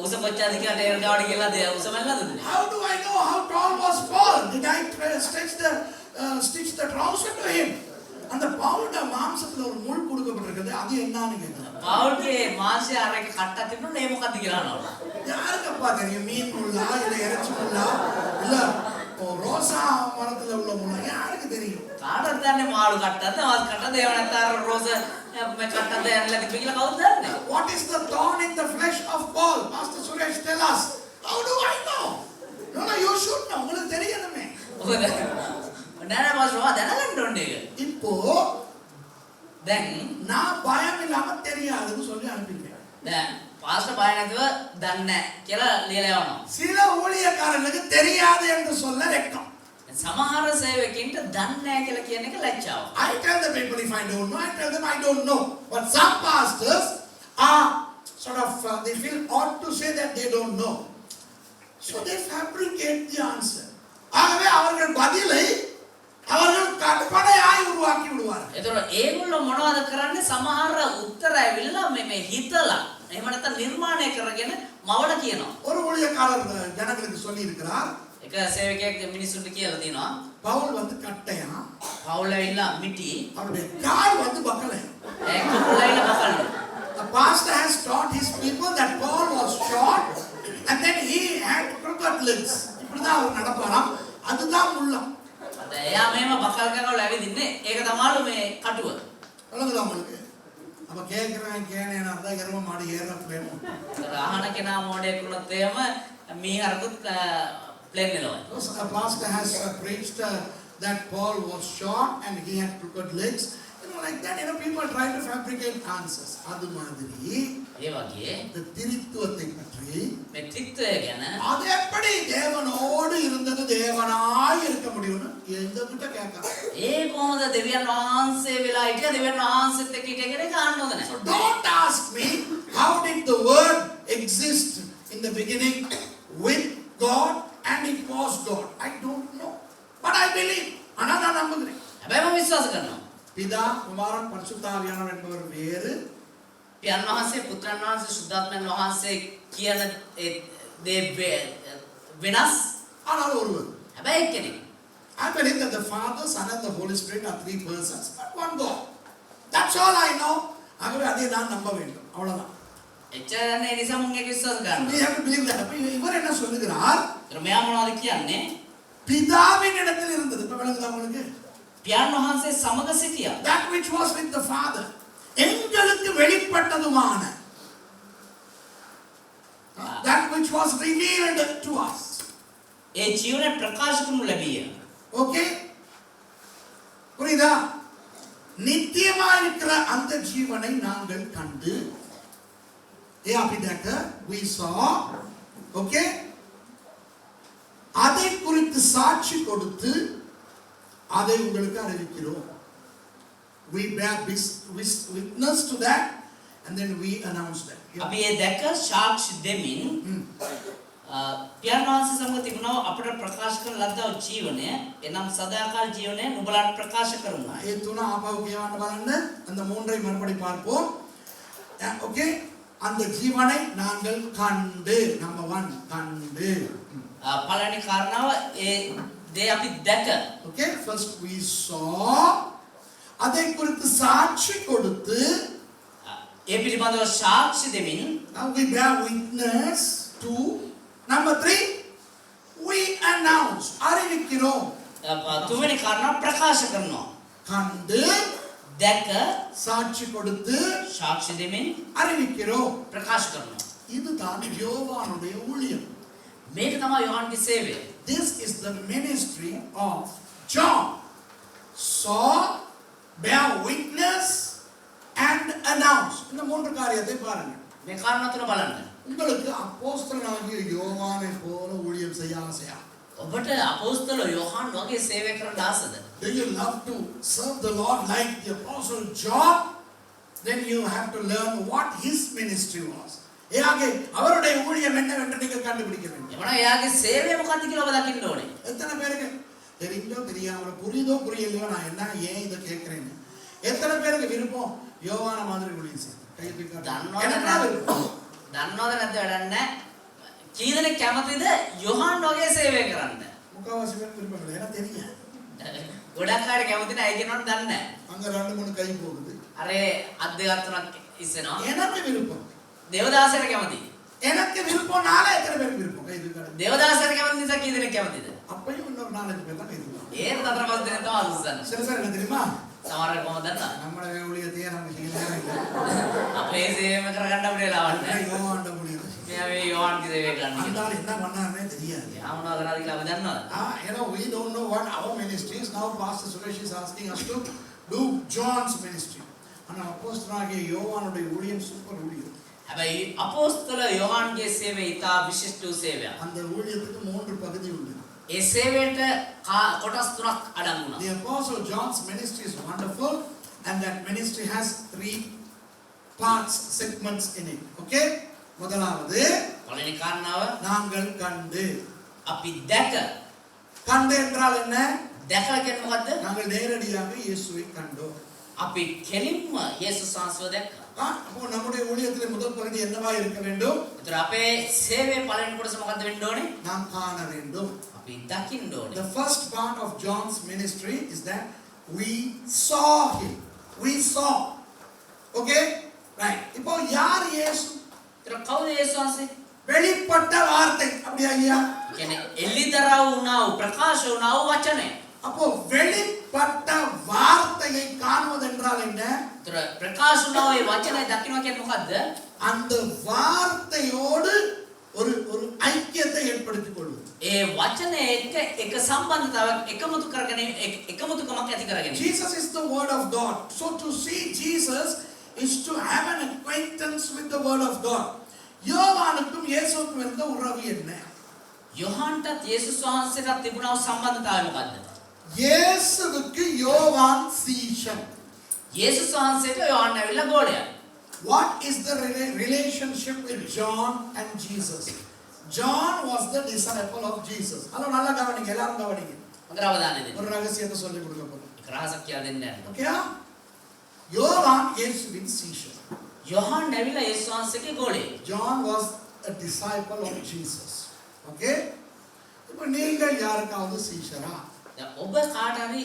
උස කොච්චරද කියලා ටේලර් ගාවට ගිහලා උස මැල්ලද දුන්නේ. How do I know how tall was Paul? Did I stitch the trouser to him? அந்த பவுல்ட மாம்சத்துல ஒரு முள் கொடுக்கப்பட்டிருக்குது. அது என்னன்னு கேக்குறாங்க. පවුල්ගේ මාංශය අරක කට්ටක් තිබුණා ඒ මොකද්ද කියලා අහනවා. யாருக்கப்பா தெரியும்? மீன் முள்ளா இல்ல இறைச்சி முள்ளா இல்ல ரோசா மரத்துல உள்ள முள்ளா யாருக்கு தெரியும்? කාටද දන්නේ මාළු කට්ටක්ද මාස් කට්ටක්ද ඒව නැත්නම් රෝස මේ කට්ටක්ද යන්නලා තිබ්බ කියලා කවුද දන්නේ? What is the thorn in the flesh of Paul? Pastor Suresh, tell us. How do I know? No, you should know. உங்களுக்கு தெரியணுமே. නෑ මාස්වා දැනගන්න ඕනේ ඒක. இப்போ දැන් நான் பயம் இல்லாம தெரியாதுன்னு சொல்லி அனுப்பிட்டேன். දැන් පාස්ටර් බය නැතුව දන්නේ නැහැ කියලා ලියලා යවනවා. சில ஊழியக்காரர்களுக்கு தெரியாது என்று சொல்ல வெட்கம். සමහර සේවකින්ට දන්නේ නැහැ කියලා කියන එක ලැජ්ජාව. I tell the people if I don't know, I tell them I don't know. But some pastors are sort of they feel ought to say that they don't know. So they fabricate the answer. ஆகவே அவர்கள் பதிலை அவர்கள் கற்பனையாய் உருவாக்கி விடுவார்கள். ඒතර ඒගොල්ලෝ මොනවද කරන්නේ? සමහර උත්තර ඇවිල්ලා මේ හිතලා එහෙම නැත්නම් නිර්මාණය කරගෙන මවඩ කියනවා. ஒரு ஊழியக்காரர் ஜனங்களுக்கு சொல்லி இருக்கிறார். එක සේවකයෙක් මිනිස්සුන්ට කියලා තියෙනවා. பவுல் வந்து கட்டையா, පවුල ඇවිල්ලා මිටි அவருடைய கால் வந்து பக்கலையா. ඒ කුකුල ඇවිල්ලා බකල්ලු. The pastor has taught his people that Paul was short and then he had crooked legs. இப்படிதான் அவர் நடப்பாராம். அதுதான் முள்ளம். එයා මේව බකල් කරනවල ඇවිදින්නේ. ඒක තමයිලු මේ කටුව. விளங்குதா உங்களுக்கு? அப்ப கேக்குறேன் கேனேனா தான் எரும மாடு ஏற வேணும். අහන කෙනා මොඩේක් වුණොත් එහෙම මීහරකුත් ප්ලේන් වෙනවා. A pastor has preached that Paul was short and he had crooked legs. Like that, people try to fabricate answers. அது மாதிரி ඒ වගේ இந்த திரித்துவத்தை பற்றி මේ ත්‍රිත්වය ගැන அது எப்படி தேவனோடு இருந்தது தேவனாய் இருக்க முடியும்னு எந்த கிட்ட கேட்கறாங்க. ඒ කොහොමද දෙවියන් වහන්සේ වෙලා හිටියා දෙවියන් වහන්සේත් එක්ක හිටිය කෙනෙක් අහන්න ඕද නැහැ. So don't ask me how did the word exist in the beginning with God and it was God. I don't know. But I believe. ஆனா நான் நம்புகிறேன். හැබැයි මම විශ්වාස කරනවා. பிதா குமாரன் பரிசுத்தாவியானவர் என்பவர் வேறு, පියන් වහන්සේ පුත්‍රයන් වහන්සේ සුද්ධාත්මයන් වහන්සේ කියන දේ වෙනස්. ஆனால் ஒருவர். හැබැයි එක්කෙනෙක්. I believe that the Father, Son and the Holy Spirit are three persons, but one God. That's all I know. ஆகவே அதை நான் நம்ப வேண்டும். அவ்வளவுதான். එච්චර නේ නිසා මම ඒක විශ්වාස We කරනවා. have to believe that. அப்ப இவர் என்ன சொல்லுகிறார்? ඒතර මෙයා මොනවද කියන්නේ? பிதாவின் இடத்தில் இருந்தது. இப்ப விளங்குதா உங்களுக்கு? පියන් වහන්සේ සමග සිටියා. That which was with the Father. எங்களுக்கு வெளிப்பட்டதுமான. That which was revealed to us. ඒ ජීවනය ප්‍රකාශ කරනු ලැබිය. Okay? புரியுதா? நித்தியமா இருக்கிற அந்த ஜீவனை நாங்கள் கண்டு we saw, okay? அதை குறித்து சாட்சி கொடுத்து அதை உங்களுக்கு அறிவிக்கிறோம். We bear witness to that and then we announce that. අපි ඒ දැක සාක්ෂි දෙමින් පියන් වහන්සේ සමග තිබුණා අපට ප්‍රකාශ කරන ලද්දා ජීවනය එනම් සදාකාල ජීවනය නුඹලාට ප්‍රකාශ කරනවා. ඒ තුන ආපහු කියවන්න බලන්න. அந்த மூன்றை மறுபடி பார்ப்போம். Okay? அந்த ஜீவனை நாங்கள் கண்டு. Number 1 கண்டு. පළවෙනි කාරණාව ඒ දේ අපි දැක. Okay? First we saw. அதை குறித்து சாட்சி கொடுத்து ඒ පිළිබඳව සාක්ෂි දෙමින් now we bear witness to. Number 3 we announce. அறிவிக்கிறோம். තුන්වෙනි කාරණාව ප්‍රකාශ කරනවා. கண்டு දැක சாட்சி கொடுத்து සාක්ෂි දෙමින් அறிவிக்கிறோம். ප්‍රකාශ කරනවා. இதுதான் யோவானுடைய ஊழியம். මේක තමයි යෝහන්ගේ සේවය. This is the ministry of John. Saw, bear witness and announce. இந்த மூன்று காரியத்தை பாருங்க. මේ කාරණා තුන බලන්න. உங்களுக்கு அப்போஸ்தலனாகிய யோவானை போல ஊழியம் செய்ய ஆசையா? ඔබට අපෝස්තල යොහන් වගේ සේවය කරන්න ආසද? Do you love to serve the Lord like the apostle John? Then you have to learn what his ministry was. එයාගේ அவருடைய ஊழியம் என்னவென்று நீங்க கண்டுபிடிக்க வேண்டும். එවනම් එයාගේ සේවය මොකක්ද කියලා ඔබ දකින්න ඕනේ. எத்தனை பேருக்கு தெரியுதோ தெரியாமலோ புரியுதோ புரியலையோ நான் என்ன ஏன் இதை கேட்கிறேன்னு எத்தனை பேருக்கு விருப்பம் யோவான மாதிரி ஊழியம் செய்ய? கை தூக்கி දන්නවද නැද්ද වැඩක් නැහැ. කී දෙනෙක් කැමතිද යොහන් වගේ සේවය කරන්න? முக்காவாசி பேர் விருப்பம் இல்லை. எனக்கு தெரியும். ගොඩක් අය කැමති නැහැ. ඒ කියනවනේ දන්නේ නැහැ. அங்க 2-3 கை போகுது. අර අත් දෙකක් තුනක් ඉස්සෙනවා. எனக்கு விருப்பம். දේවදාසයට කැමති. எனக்கு விருப்பம்னால எத்தனை பேருக்கு விருப்பம்? கை தூக்கி දේවදාසයට කැමති නිසා කී දෙනෙක් කැමතිද? அப்பயும் இன்னொரு 4-5 பேர் தான் கை தூக்குவாங்க. ඒත් 4-5 දෙනෙක් තමයි අසුසන්නේ. சரி சார் என்ன தெரியுமா? සමහර කොහොමද දන්නවද? நம்மளோட ஊழியத்தையே நம்ம செய்ய நேரம் இல்லை. අපේ සේවය කරගන්න අපිට ලාවන්නේ නැහැ. யோவாண்ட ஊழியம். මෙයා මේ යොහන් කි සේවය කරන්න. அந்த ஆள் என்ன பண்ணாருன்னே தெரியாது. යා මොනවද කරාද කියලා අපි දන්නවද? We don't know what our ministry is. Now Pastor Suresh is asking us to do John's ministry. ஆனா அப்போஸ்தலனாகிய யோவானுடைய ஊழியம் சூப்பர் ஊழியம். හැබැයි අපෝස්තල යොහන්ගේ සේවය ඉතා විශිෂ්ට වූ සේවයක්. அந்த ஊழியத்துக்கு 3 பகுதி உண்டு. ඒ සේවයට කොටස් තුනක් අඩංගු වුණා. The apostle John's ministry is wonderful and that ministry has 3 parts, segments in it. Okay? முதலாவது පළවෙනි කාරණාව நாங்கள் கண்டு. අපි දැක. கண்டு என்றால் என்ன? දැකලා කියන්නේ මොකද්ද? நாங்கள் நேரடியாக இயேசுவை கண்டோம். අපි කෙලින්ම යේසුස් වහන්සේව දැක්කා. அப்போ நம்முடைய ஊழியத்திலே முதல் பகுதி என்னவா இருக்க வேண்டும்? ඒතර අපේ සේවයේ පළවෙනි කොටස මොකද්ද වෙන්න ඕනේ? நாம் காண வேண்டும். අපි දකින්න ඕනේ. The first part of John's ministry is that we saw him. We saw. Okay? Right. இப்போ யார் இயேசு? ඒතර කවුද යේසුස් වහන්සේ? வெளிப்பட்ட வார்த்தை. அப்படியா ஐயா? කියන්නේ එළිදරව් වුණා වූ ප්‍රකාශ වුණා වූ වචනය. அப்போ வெளிப்பட்ட வார்த்தையை காணுவது என்றால் என்ன? ඒතර ප්‍රකාශ වුණා වූ වචනය දකින්න කියන්නේ මොකද්ද? அந்த வார்த்தையோடு ஒரு ஒரு ஐக்கியத்தை ஏற்படுத்திக் கொள்வது. ඒ වචනය එක්ක එක සම්බන්ධතාවක් එකමුතුකමක් ඇති කරගෙන. Jesus is the word of God. So to see Jesus is to have an acquaintance with the word of God. யோவானுக்கும் இயேசுவுக்கும் இருந்த உறவு என்ன? යොහන්ටත් යේසුස් වහන්සේටත් තිබුණා වූ සම්බන්ධතාවය මොකද්ද? இயேசுவுக்கு யோவான் சீஷன். යේසුස් වහන්සේට යොහන් ඇවිල්ලා ගෝලයා. What is the relationship with John and Jesus? John was the disciple of Jesus. Hello நல்லா கவனிங்க, எல்லாரும் கவனிங்க. හොඳට අවධානය දෙන්න. ஒரு ரகசியத்தை சொல்லி கொடுக்க போறேன். ඒක රහසක් කියලා දෙන්න යන්න. ஓகே? யோவான் இயேசுவின் சீஷன். යොහන් ඇවිල්ලා යේසුස් වහන්සේගේ ගෝලයා. John was a disciple of Jesus. Okay? இப்போ நீங்கள் யாருக்காவது சீஷரா? දැන් ඔබ කාට හරි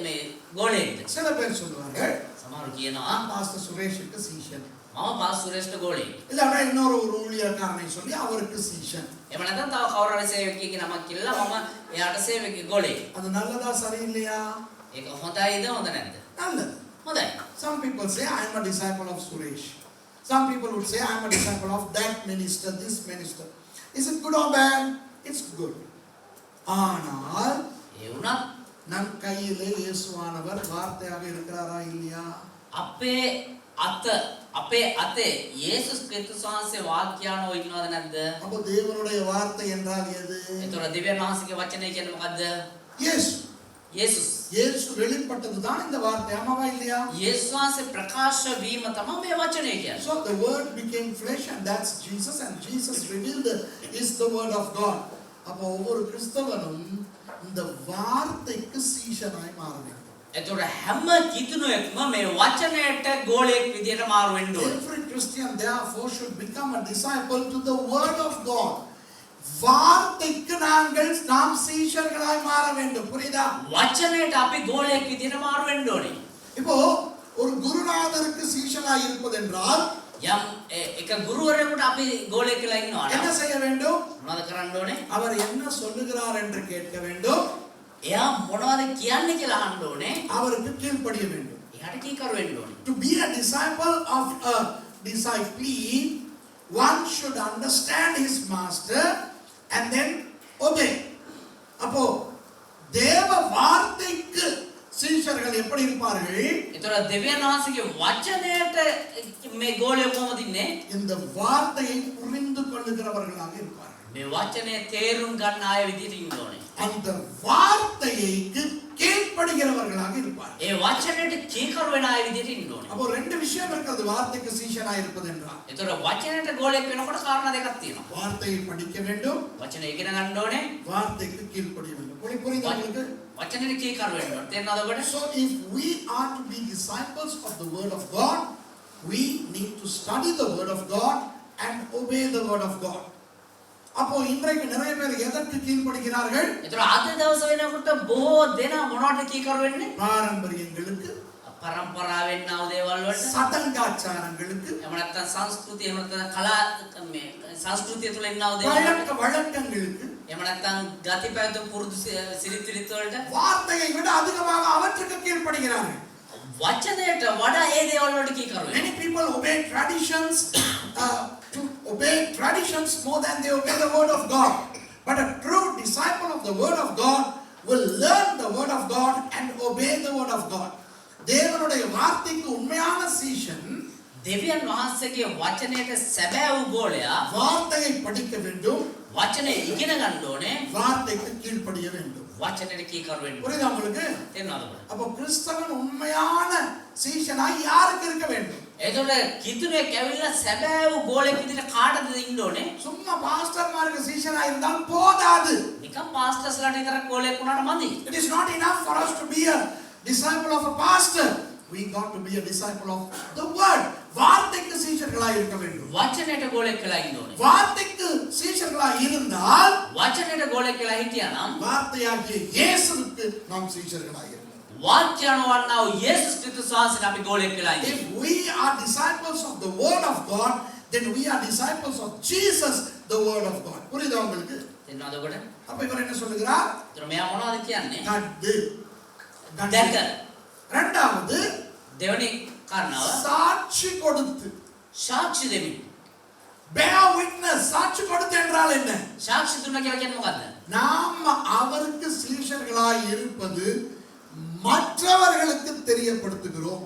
මේ ගෝලයෙක්ද? சில பேர் சொல்லுவாங்க සමහරව කියනවා பாஸ்டர் சுரேஷுக்கு சீஷன். මම පාස් සුරේෂ්ට ගෝලයෙක්. இல்ல இன்னொரு ஒரு ஊழியக்காரனை சொல்லி அவருக்கு சீஷன். එහෙම නැත්නම් තව කවුරු හරි සේවකයෙක්ගේ නමක් කියලා මම එයාට සේවකයෙක් ගෝලයෙක්. அது நல்லதா சரியில்லையா? ඒක හොඳයිද හොඳ නැද්ද? நல்லது. හොඳයි. Some people say I am a disciple of Suresh. Some people would say I am a disciple of that minister, this minister. Is it good or bad? It's good. ஆனால் ඒ වුණත් நம் கையிலே இயேசுவானவர் வார்த்தையாக இருக்கிறாரா இல்லையா? අපේ අතේ යේසුස් ක්‍රිස්තුස් වහන්සේ වාක්‍යයන්ව ඉන්නවද නැද්ද? அப்போ தேவனுடைய வார்த்தை என்றால் எது? ඒතර දිව්‍යන් වහන්සේගේ වචනය කියන්නේ මොකද්ද? இயேசு. යේසුස්. இயேசு வெளிப்பட்டது தான் இந்த வார்த்தை. ஆமாவா இல்லையா? යේසුස් වහන්සේ ප්‍රකාශ වීම තමයි මේ වචනය කියන්නේ. So the word became flesh and that's Jesus and Jesus revealed is the word of God. அப்போ ஒவ்வொரு கிறிஸ்தவனும் இந்த வார்த்தைக்கு சீஷனாய் மாற வேண்டும். ඒතර හැම කිතුණුවෙක්ම මේ වචනයට ගෝලයක් විදියට මාරු වෙන්න ඕනේ. Every Christian therefore should become a disciple to the word of God. வார்த்தைக்கு நாம் சீஷர்களாய் மாற வேண்டும். புரியுதா? වචනයට අපි ගෝලයක් විදියට මාරු වෙන්න ඕනේ. இப்போ ஒரு குருநாதருக்கு சீஷனாய் இருப்பது என்றால் යම් එක ගුරුවරයෙකුට අපි ගෝලයක් කියලා ඉන්නවා என்ன නම් செய்ய வேண்டும்? මොනවද කරන්න ඕනේ? அவர் என்ன சொல்லுகிறார் என்று கேட்க வேண்டும். එයා මොනවද කියන්නේ කියලා අහන්න ඕනේ. அவருக்கு கீழ்ப்படிய வேண்டும். එයාට කීකරු වෙන්න ඕනේ. To be a disciple of a disciplee, one should understand his master and then obey. அப்போ தேவ வார்த்தைக்கு சீஷர்கள் எப்படி இருப்பார்கள்? ඒතර දෙවියන් වහන්සේගේ වචනයට මේ ගෝලය කොහොමද ඉන්නේ? இந்த வார்த்தையை புரிந்து கொள்ளுகிறவர்களாக இருப்பார்கள். මේ වචනේ තේරුම් ගන්න ආය විදිහට ඉන්න ඕනේ. அந்த வார்த்தையை கீழ்ப்படுகிறவர்களாக இருப்பார்கள். ඒ වචනයට කීකරු වෙන ආය විදිහට ඉන්න ඕනේ. அப்போ ரெண்டு விஷயம் இருக்கிறது வார்த்தைக்கு சீஷனாக இருப்பது என்றால். ඒතර වචනයට ගෝලයක් වෙනකොට කාරණා දෙකක් තියෙනවා. வார்த்தையை படிக்க வேண்டும், වචනේ ඉගෙන ගන්න ඕනේ. வார்த்தைக்கு கீழ்ப்படிய வேண்டும். புரியுதா உங்களுக்கு? වචනයට කීකරු වෙන්න ඕනේ. තේරෙනවද ඔබට? So if we are to be disciples of the word of God, we need to study the word of God and obey the word of God. அப்போ இன்றைக்கு நிறைய பேர் எதற்கு கீழ்ப்படுகிறார்கள்? ඒතර අද දවස වෙනකොට බොහෝ දෙනා මොනවටද කීකරු වෙන්නේ? பாரம்பரியங்களுக்கு, පරම්පරාවෙන් ආව දේවල් වලට. சடங்காச்சாரங்களுக்கு, එහෙම නැත්නම් සංස්කෘතිය, එහෙම නැත්නම් කලා මේ සංස්කෘතිය තුල ඉන්නව දේවල් பழக்க வழக்கங்களுக்கு, එහෙම නැත්නම් ගති පැවතුම් පුරුදු සිරිත් විරිත් වලට வார்த்தையை விட அதிகமாக அவற்றுக்கு கீழ்ப்படுகிறார்கள். වචනයට වඩා ඒ දේවල් වලට කීකරු වෙනවා. Many people obey traditions to obey traditions more than they obey the word of God. But a true disciple of the word of God will learn the word of God and obey the word of God. தேவனுடைய வார்த்தைக்கு உண்மையான சீஷன் දෙවියන් වහන්සේගේ වචනයට සැබෑ වූ ගෝලයා வார்த்தையை படிக்க வேண்டும், වචනේ ඉගෙන ගන්න ඕනේ, வார்த்தைக்கு கீழ்ப்படிய வேண்டும். වචනයට කීකරු වෙන්න ඕනේ. புரியுதா உங்களுக்கு? තේරෙනවද ඔබට? அப்போ கிறிஸ்தவன் உண்மையான சீஷனாய் யாருக்கு இருக்க வேண்டும்? එතකොට කිතුනේ කැවිලා සැබෑ වූ ගෝලෙක් විදිහට කාටද ඉන්න ඕනේ? சும்மா பாஸ்டர்மாருக்கு சீஷனா இருந்தால் போதாது. නිකන් පාස්ටර්ස්ලාට විතරක් ගෝලෙක් වුණාට මදි. It is not enough for us to be a disciple of a pastor. We got to be a disciple of the word. வார்த்தைக்கு சீஷர்களாய் இருக்க வேண்டும். වචනයට ගෝලෙක් වෙලා ඉන්න ඕනේ. வார்த்தைக்கு சீஷர்களாய் இருந்தால் වචනයට ගෝලෙක් වෙලා හිටියානම් வார்த்தையாகிய இயேசுவுக்கு நாம் சீஷர்களாய் இருக்கலாம். වාක්‍යන වන්නා වූ යේසුස් ක්‍රිස්තුස් වහන්සේට අපි ගෝලෙක් වෙලා ඉන්නේ. If we are disciples of the word of God, then we are disciples of Jesus, the word of God. புரியுதா உங்களுக்கு? තේරෙනවද ඔබට? அப்ப இவர் என்ன சொல்லுகிறார்? ඒතර මෙයා මොනවද කියන්නේ? கண்டு. දැක. இரண்டாவது දෙවෙනි කාරණාව சாட்சி கொடுத்து. සාක්ෂි දෙමින්. bear witness. சாட்சி கொடுத்து என்றால் என்ன? සාක්ෂි දුන්නා කියලා කියන්නේ මොකද්ද? நாம் அவருக்கு சீஷர்களாய் இருப்பது மற்றவர்களுக்கு தெரியப்படுத்துகிறோம்.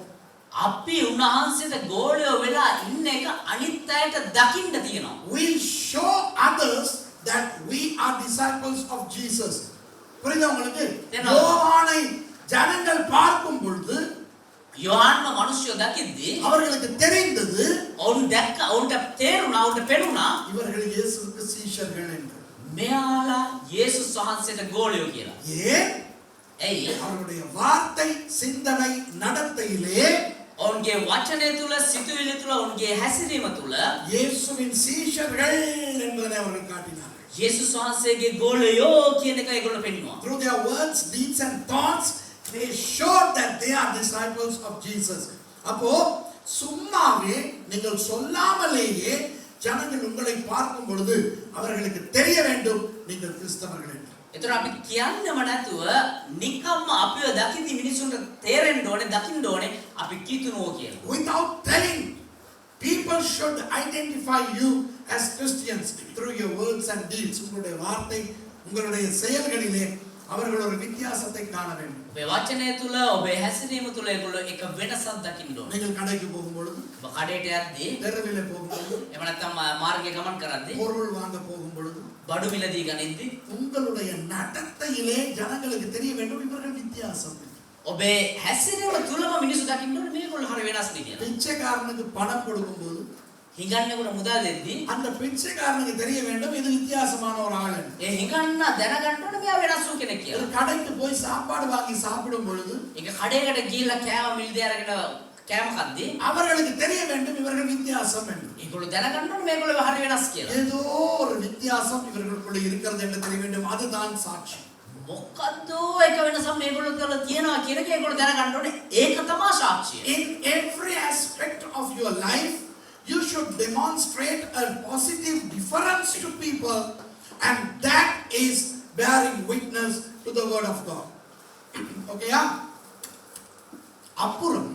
අපි උන්වහන්සේට ගෝලයෝ වෙලා ඉන්න එක අනිත් අයට දකින්න තියෙනවා. We show others that we are disciples of Jesus. புரியுதா உங்களுக்கு? யோவானை ஜனங்கள் பார்க்கும் பொழுது යොහන්ව මිනිස්සු දකිද්දී அவர்களுக்கு தெரிந்தது ඔවුන් දැක්ක, ඔවුන්ට තේරුණා, ඔවුන්ට පෙනුණා இவர்கள் இயேசுவுக்கு சீஷர்கள் என்று. මෙයාලා යේසුස් වහන්සේට ගෝලයෝ කියලා. ஏன்? ඇයි? அவருடைய வார்த்தை, சிந்தனை, நடத்தையிலே ඔවුන්ගේ වචනය තුල, සිතුවිලි තුල, ඔවුන්ගේ හැසිරීම තුල இயேசுவின் சீஷர்கள் என்பதை அவர்கள் காட்டினார்கள். යේසුස් වහන්සේගේ ගෝලයෝ කියන එක ඒගොල්ලෝ පෙන්වුවා. Through their words, deeds and thoughts, they showed that they are disciples of Jesus. அப்போ சும்மாவே நீங்கள் சொல்லாமலேயே ஜனங்கள் உங்களை பார்க்கும் பொழுது அவர்களுக்கு தெரிய வேண்டும் நீங்கள் கிறிஸ்தவர்கள் என்று. ඒතර අපි කියන්නම නැතුව නිකම්ම අපිව දකිද්දි මිනිසුන්ට තේරෙන්න ඕනේ, දකින්න ඕනේ අපි කිතුනෝ කියලා. Without telling, people should identify you as Christians through your words and deeds. உங்களுடைய வார்த்தை, உங்களுடைய செயல்களிலே அவர்கள் ஒரு வித்தியாசத்தை காண வேண்டும். ඔබේ වචනය තුල, ඔබේ හැසිරීම තුල ඒගොල්ලෝ එක වෙනසක් දකින්න ඕනේ. நீங்கள் கடைக்கு போகும்பொழுது, ඔබ කඩේට යද්දී, தெருவிலே போகும்பொழுது, එහෙම නැත්නම් මාර්ගයේ ගමන් කරද්දී, பொருள் வாங்க போகும்பொழுது බඩු මිලදී ගනිද්දී உங்களுடைய நடத்தையிலே ஜனங்களுக்கு தெரிய வேண்டும் இவர்கள் வித்தியாசம். ඔබේ හැසිරීම තුලම මිනිස්සු දකින්න ඕනේ මේගොල්ලෝ හරිය වෙනස් නේ කියලා. பிச்சைக்காரனுக்கு பணம் கொடுக்கும்போது හිඟන්නේකට මුදල් දෙද්දී அந்த பிச்சைக்காரனுக்கு தெரிய வேண்டும் இது வித்தியாசமான ஒரு ஆள் என்று. ඒ හිඟන්න දැනගන්න ඕනේ මෙයා වෙනස් වූ කෙනෙක් ஒரு කියලා. கடைக்கு போய் சாப்பாடு வாங்கி சாப்பிடும் பொழுது ඒක කඩේකට ගිහිල්ලා කෑම මිලදී අරගෙන කෑම කද්දී அவர்களுக்கு தெரிய வேண்டும் இவர்கள் வித்தியாசம் என்று. ඒගොල්ලෝ දැනගන්න ඕනේ මේගොල්ලෝ හරිය වෙනස් කියලා. ஏதோ ஒரு வித்தியாசம் இவர்களுக்குள்ள இருக்கிறது என்று தெரிய வேண்டும். அதுதான் சாட்சி. මොකද්ද එක වෙනසක් මේගොල්ලෝ තුළ තියෙනවා කියන එක ඒගොල්ලෝ දැනගන්න ඕනේ. ඒක තමයි සාක්ෂිය. In every aspect of your life, you should demonstrate a positive difference to people, and that is bearing witness to the word of God. Okay, yeah? அப்புறம்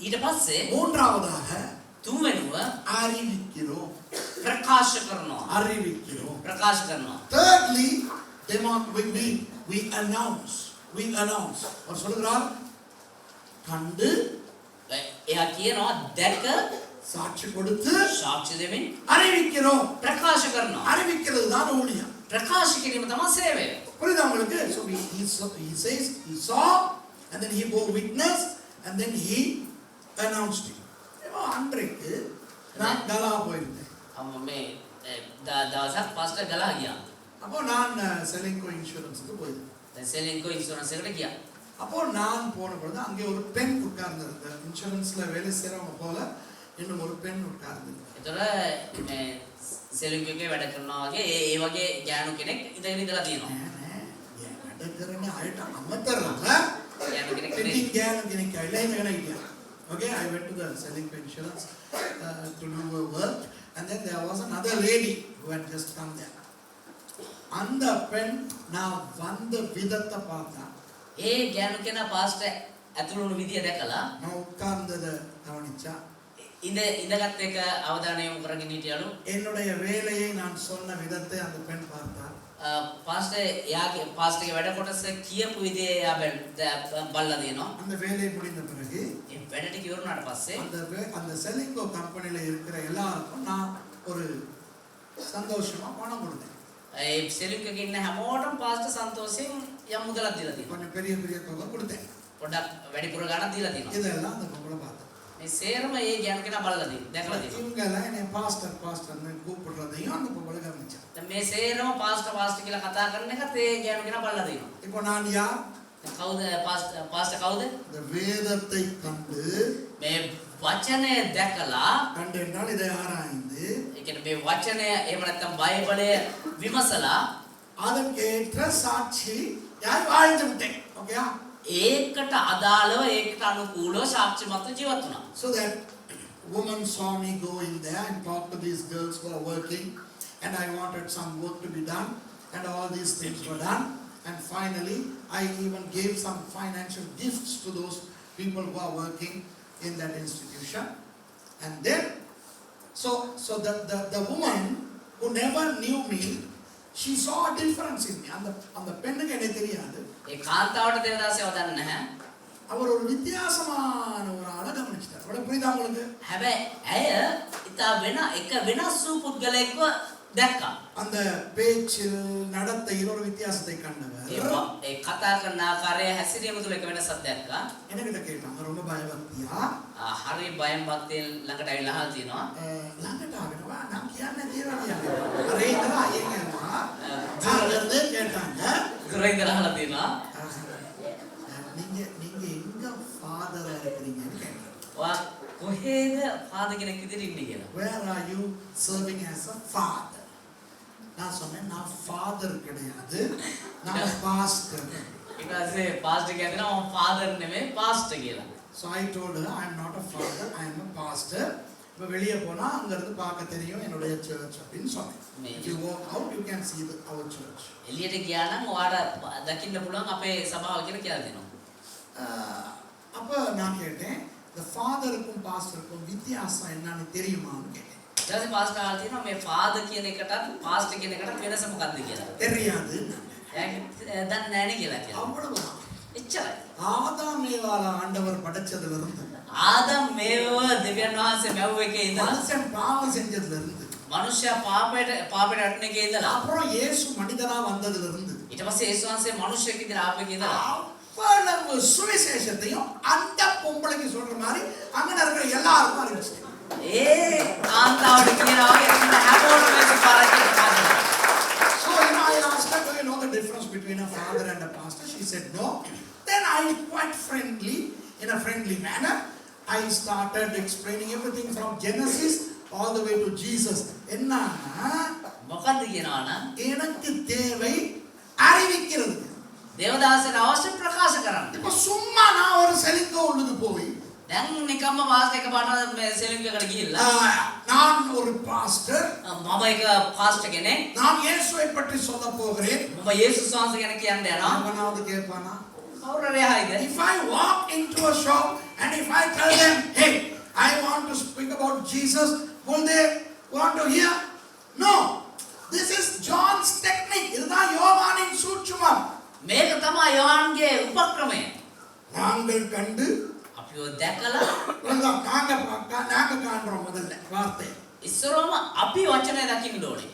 ඊට පස්සේ மூன்றாவதாக තුන්වෙනුව அறிவிக்கிறோம். ප්‍රකාශ කරනවා. அறிவிக்கிறோம். ප්‍රකාශ කරනවා. Thirdly, we announce. we announce. அவர் சொல்கிறார் கண்டு එයා කියනවා දැක சாட்சி கொடுத்து සාක්ෂි දෙමින් அறிவிக்கிறோம். ප්‍රකාශ කරනවා. அறிவிக்கிறது தான் ஊழியம். ප්‍රකාශ කිරීම තමයි සේවය. புரியுதா உங்களுக்கு? So he says he saw and then he bore witness and then he announced it. அன்றைக்கு நான் கலா போயிருந்தேன். මේ දවසක් පාස්ටර් ගලා ගියා. அப்போ நான் செலிங்கோ இன்சூரன்ஸுக்கு போயிருந்தேன். දැන් සෙලින්කෝ ඉන්ෂුරන්ස් එකට ගියා. அப்போ நான் போன பொழுது அங்கே ஒரு பெண் உட்கார்ந்திருந்த இன்சூரன்ஸ்ல வேலை செய்றவங்க போல இன்னும் ஒரு பெண் உட்கார்ந்திருந்தார். ඒතර මේ සෙලින්කෝ එකේ වැඩ කරනවා වගේ ඒ වගේ ගෑනු කෙනෙක් ඉඳගෙන ඉඳලා තියෙනවා. நடக்கிறேன்னு ஆயிட்டா அமர்த்தறாங்க. ගෑනු කෙනෙක් Sitting gyan කෙනෙක් ඇවිල්ලා ඉඳගෙන හිටියා. Okay, I went to the Selinko insurance to do a work and then there was another lady who had just come there. அந்த பெண் நான் வந்த விதத்தை பார்த்தா ඒ ගෑනු කෙනා පාස්ටර් ඇතුළු වුණු විදිය දැකලා நான் உட்கார்ந்ததை கவனிச்சா ඉඳගත් එක අවධානය යොමු කරගෙන හිටියලු. என்னுடைய வேலையை நான் சொன்ன விதத்தை அந்த பெண் பார்த்தார். පාස්ටර්ගේ වැඩ කොටස කියපු විදිය එයා බලලා දෙනවා. அந்த வேலை முடிந்த பிறகு ඒ වැඩ ටික ඉවරනාට පස්සේ அந்த செலிங்கோ கம்பெனில இருக்கிற எல்லாருக்கும் நான் ஒரு சந்தோஷமா பணம் கொடுத்தேன். ඒ සෙලින්කෝ එකේ ඉන්න හැමෝටම පාස්ටර් සන්තෝෂයෙන් යම් මුදලක් දීලා තියෙනවා. கொஞ்சம் பெரிய பெரிய தொகை கொடுத்தேன். පොඩ්ඩක් වැඩිපුර ගණන් දීලා තියෙනවා. இதெல்லாம் அந்த பொம்பளை பார்த்தேன். මේ සේරම ඒ ගෑනු කෙනා බලලා දැකලා තියෙනවා. இவங்க எல்லாம் என்னை பாஸ்டர்னு கூப்பிடுறதையும் அந்த பொம்பளை கவனிச்சேன். දැන් මේ සේරම පාස්ටර් කියලා කතා කරන එකත් ඒ ගෑනු කෙනා බලලා තියෙනවා. இப்போ நான் யார்? දැන් කවුද පාස්ටර් කවුද? இந்த வேதத்தை கண்டு මේ වචනය දැකලා கண்டென்றால் இதை ஆராய்ந்து ඒ කියන්නේ මේ වචනය එහෙම නැත්නම් බයිබලය විමසලා அதற்கேற்ற சாட்சி யார் வாழ்ந்து விட்டேன். ஓகேயா? ඒකට අදාළව ඒකට අනුකූලව සාක්ෂිමත්ව ජීවත් වුණා. So that woman saw me go in there and talk to these girls who are working and I wanted some work to be done and all these things were done and finally I even gave some financial gifts to those people who are working in that institution and then so the woman who never knew me, she saw a difference in me. அந்த பெண்ணுக்கு என்ன தெரியாது. ඒ කාන්තාවට දේවදාසයව දන්නේ නැහැ. அவர் ஒரு வித்தியாசமான ஒரு ஆளை கவனிச்சிட்டார். அவட புரியுதா உங்களுக்கு? හැබැයි ඇය ඉතා වෙනස් වූ පුද්ගලයෙක්ව දැක්කා. அந்த பேச்சில் நடத்தையில் ஒரு வித்தியாசத்தை கண்டவர். ඒ කතා කරන ආකාරය හැසිරීම තුළ එක වෙනසක් දැක්කා. එනකට கேட்டாங்க ரொம்ப பயபக்தியா? හරි බයෙන් භක්තියෙන් ළඟට ඇවිල්ලා අහලා තිනවා. ළඟට ආවෙනවා නම් කියන්නේ දේවලියක්. අර ඒතර අයෙන්නවා. ආලෙන්ද கேட்டாங்க. ගුරුවරයා අහලා තිනවා. நீங்க எங்க ஃபாதரா இருக்கீங்கன்னு கேட்டாங்க. ඔයා කොහෙද ෆාදර් කෙනෙක් විදිහට ඉන්නේ කියලා. Where are you serving as a father? நான் சொன்னேன் நான் ஃபாதர் கிடையாது. நான் பாஸ்டர். ඊට පස්සේ පාස්ටර් කියනවා මම ෆාදර් නෙමෙයි පාස්ටර් කියලා. So I told her I am not a father, I am a pastor. இப்போ வெளியே போனா அங்க இருந்து பார்க்க தெரியும் என்னுடைய church அப்படினு சொன்னேன். If you walk out you can see our church. එළියට ගියා නම් ඔයාට දකින්න පුළුවන් අපේ සභාව කියලා කියලා දෙනවා. அப்ப நான் கேட்டேன் the fatherக்கும் pastorக்கும் வித்தியாசம் என்னன்னு தெரியுமான்னு கேட்டேன். ඊට පස්සේ පාස්ටර් අහලා තියෙනවා මේ ෆාදර් කියන එකටත් පාස්ටර් කියන එකටත් වෙනස මොකක්ද කියලා. தெரியாது. දන්නේ නැහැ කියලා කියලා. அவ்வளவுதான். එච්චරයි. ஆதாம் ஏவாள ஆண்டவர் படைச்சதுல இருந்து ආදම් මේව දෙවියන් වහන්සේ මැව් එකේ ඉඳලා மனுஷன் பாவம் செஞ்சதுல இருந்து මනුෂ්‍යයා පාපයට අටන එකේ ඉඳලා அப்புறம் இயேசு மனிதனா வந்ததுல இருந்து ඊට පස්සේ යේසුස් වහන්සේ මිනිහෙක් විදිහට ආපු එකේ ඉඳලා அவ்வளவு சுவிசேஷத்தையும் அந்த பொம்பளைக்கு சொல்ற மாதிரி அங்க இருக்கிற எல்லாருக்கும் அறிவிச்சிட்டேன். ඒ කාන්තාවට කියනවා වගේ හැමෝටම මේක පාරක්. So I asked her, do you know the difference between a father and a pastor? She said no. Then I quite friendly, in a friendly manner, I started explaining everything from Genesis all the way to Jesus. என்னன்னா මොකද්ද කියනවා නම් எனக்கு தேவை அறிவிக்கிறது. දේවදාසට අවශ්‍ය ප්‍රකාශ කරන්න. இப்ப சும்மா நான் ஒரு செலிங்கோ உள்ளது போய் දැන් නිකම්ම වාස් එක පාට මේ සෙලින්ග් එකට ගිහිල්ලා நான் ஒரு பாஸ்டர் මම එක පාස්ටර් කෙනෙක් நான் இயேசுவை பற்றி சொல்ல போகிறேன். මම යේසුස් වහන්සේ ගැන කියන්න යනවා. அவனாவது கேட்பானா? කවුරු හරි අහයිද? If I walk into a shop and if I tell them, hey, I want to speak about Jesus, will they want to hear? No. This is John's technique. இதுதான் யோவானின் சூட்சுமம். මේක තමයි යොහන්ගේ උපක්‍රමය. நாங்கள் கண்டு අපිව දැකලා நாங்க காண்றோம் முதல்ல வார்த்தை. ඉස්සරවම අපි වචනය දකින්න ඕනේ.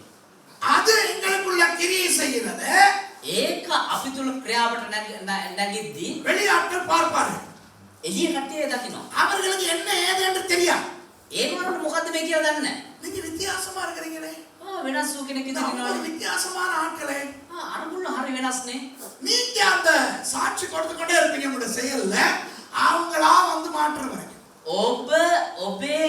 அது எங்களுக்குள்ள கிரியை செய்கிறது. ඒක අපි තුල ක්‍රියාවට නැගිද්දී வெளியாட்கள் பார்ப்பார்கள். එළිය කට්ටිය දකිනවා. அவர்களுக்கு என்ன ஏது என்று தெரியாது. ඒගොල්ලන්ට මොකද්ද මේ කියලා දන්නේ නැහැ. நீங்க வித்தியாசமா இருக்கிறீங்களே. වෙනස් වූ කෙනෙක් நான் ஒரு ඉඳිනවා. வித்தியாசமான ஆட்களே. අරමුණ හරි වෙනස්නේ. நீங்க அந்த சாட்சி கொடுத்து கொண்டே இருப்பீங்க உங்களுடைய செயல்ல. அவங்களா வந்து மாற்றம் வரைக்கும். ඔබ ඔබේ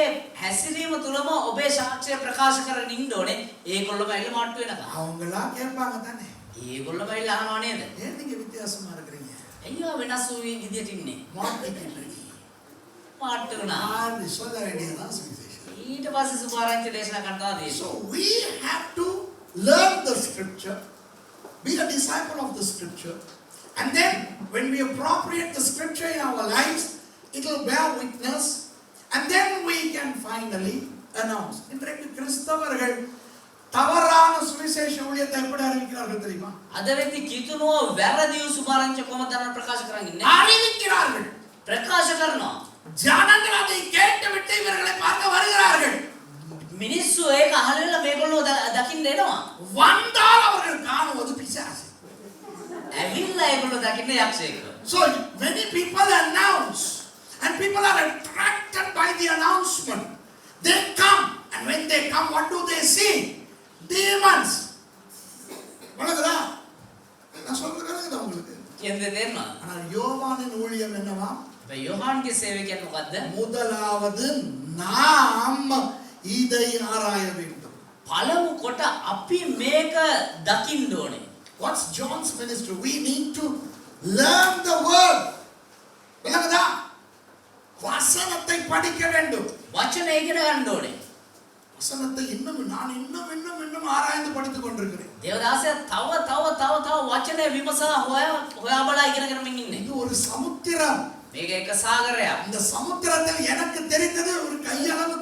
හැසිරීම තුලම ඔබේ සාක්ෂිය ප්‍රකාශ කරගෙන ඉන්න ඕනේ. ඒගොල්ලෝම ඇවිල්ලා මාට්ටු වෙනකම්. அவங்களா கேட்பாங்க தானே. ඒගොල්ලෝම ඇවිල්ලා අහනවා නේද? ஏன் நீங்க வித்தியாசமா இருக்கிறீங்க? අයියෝ වෙනස් වූ විදියට ඉන්නේ. மாட்டிக்கிட்டீங்க. මාට්ටු වුණා. ஆறு சொல்ல வேண்டியதுதான் சுவிசேஷம். ඊට පස්සේ සුභාරංචි දේශනා කරනවා දී. So we have to learn the scripture, be a disciple of the scripture, and then when we appropriate the scripture in our lives, it will bear witness, and then we can finally announce. இன்றைக்கு கிறிஸ்தவர்கள் தவறான சுவிசேஷ ஊழியத்தை எப்படி அறிவிக்கிறார்கள் தெரியுமா? අද වෙද්දි කිතුනෝ වැරදි වූ සුභාරංචි කොහොමද ප්‍රකාශ කරන්නේ? அறிவிக்கிறார்கள். ප්‍රකාශ කරනවා. ஜனங்கள் அதை கேட்டுவிட்டு இவர்களை பார்க்க வருகிறார்கள். මිනිස්සු ඒක අහලා මේගොල්ලෝ දකින්න එනවා. வந்தால் அவர்கள் காணுவது பிசாசு. ඇවිල්ලා ඒගොල්ලෝ දකින්න යක්ෂයෙක්. So many people announce, and people are attracted by the announcement. They come, and when they come, what do they see? Demons. வணக்கடா. நான் சொல்றது உங்களுக்கு. කියන්නේ තේරෙනවා? ஆனால் யோவானின் ஊழியம் என்னவா? මේ යොහන්ගේ සේවය කියන්නේ මොකද්ද? முதலாவது நாம் இதை ஆராய வேண்டும். පළමු කොට අපි මේක දකින්න ඕනේ. What's John's ministry? We need to learn the word. விளங்குதா? வசனத்தை படிக்க வேண்டும். වචන ඉගෙන ගන්න ඕනේ. வசனத்தை இன்னும் ஆராய்ந்து படித்துக் கொண்டிருக்கிறேன். දේවදාසයා තව වචන විමසා හොයා බලා ඉගෙනගෙන ඉන්නේ. இது ஒரு சமுத்திரம். මේක එක සාගරයක්. இந்த சமுத்திரத்தில் எனக்கு தெரிந்தது ஒரு கையளவு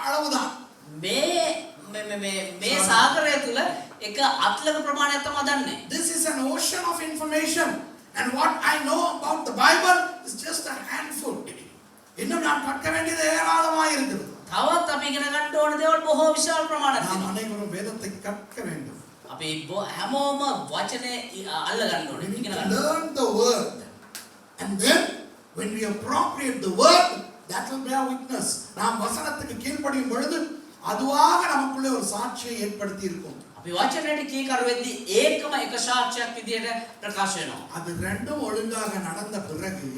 அளவுதான். මේ සාගරය තුල එක අත්ලක ප්‍රමාණයක් තමයි දන්නේ. This is an ocean of information, and what I know about the Bible is just a handful. இன்னும் நான் கற்க வேண்டியது ஏராளமாக இருக்குது. තවත් අපි ඉගෙන ගන්න ඕන දේවල් බොහෝ විශාල ප්‍රමාණයක් நாம் තියෙනවා. அனைவரும் வேதத்தை கற்க வேண்டும். අපි හැමෝම වචනේ අල්ල ගන්න ඕනේ. We need ඉගෙන to ගන්න. learn the word, and then when we appropriate the word, that will bear witness. நாம் வசனத்துக்கு கீழ்ப்படியும் பொழுது அதுவாக நமக்குள்ளே ஒரு சாட்சியை ஏற்படுத்தி இருக்கும். අපි වචනයට කීකරු වෙද්දී ඒකම එක සාක්ෂියක් විදියට ප්‍රකාශ වෙනවා. அது ரெண்டும் ஒழுங்காக நடந்த பிறகு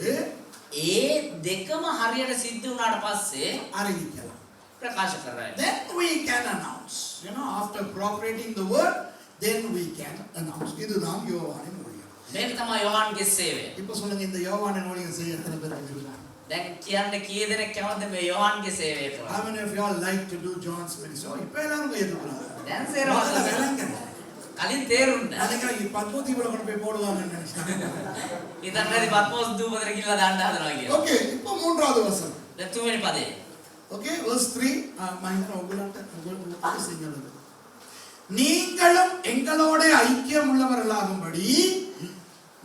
ඒ දෙකම හරියට සිද්ධ වුණාට පස්සේ அறிவிக்கலாம். ප්‍රකාශ කරයි. Then we can announce. After appropriating the word, then we can announce. இதுதான் யோவானின் ஊழியம். මේක තමයි යොහන්ගේ සේවය. இப்போ சொல்லுங்க, இந்த யோவானின் ஊழியம் செய்ய எத்தனை பேர் விரும்புறாங்க? දැන් කියන්න කී දෙනෙක් කැමතිද මේ යොහන්ගේ සේවය කරන්න? How many of you all like to do John's ministry? இப்போ எல்லாரும் கையெழுத்துறாங்க. දැන් සේරවල කලින් තේරුණා. அதுக்கு பத்மதீபுல கொண்டு போய் போடுவாங்கன்னு நினைச்சாங்க. ඉතින්දී පත්මෝස් දූපතට ගිහලා දාන්න හදනවා කියලා. ஓகே, இப்போ மூன்றாவது வசனம். දැන් තුන්වෙනි පදේ. Okay, verse 3. மகேந்திர உங்களுக்கு செய்யுங்க. நீங்களும் எங்களோட ஐக்கியம் உள்ளவர்களாகும்படி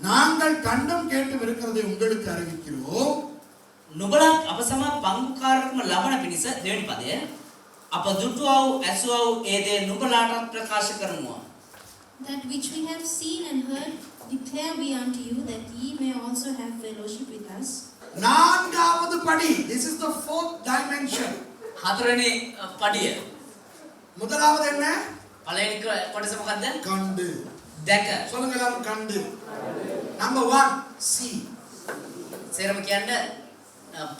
நாங்கள் கண்டும் கேட்டும் இருக்கிறதை உங்களுக்கு அறிவிக்கிறோம். නුඹලත් අප සමග පංගුකාරකම ලබන පිණිස දෙවෙනි පදය. අප දුටුවා වූ ඇසුවා වූ ඒ දේ නුඹලාටත් ප්‍රකාශ කරනවා. That which we have seen and heard declare we unto you, that ye may also have fellowship with us. நான்காவது படி. This is the fourth dimension. හතරවෙනි පඩිය. முதலாவது என்ன? පළවෙනි කොටස මොකද්ද? கண்டு. දැක. சொல்லுங்க எல்லாரும், கண்டு. Number 1, see. සේරම කියන්නේ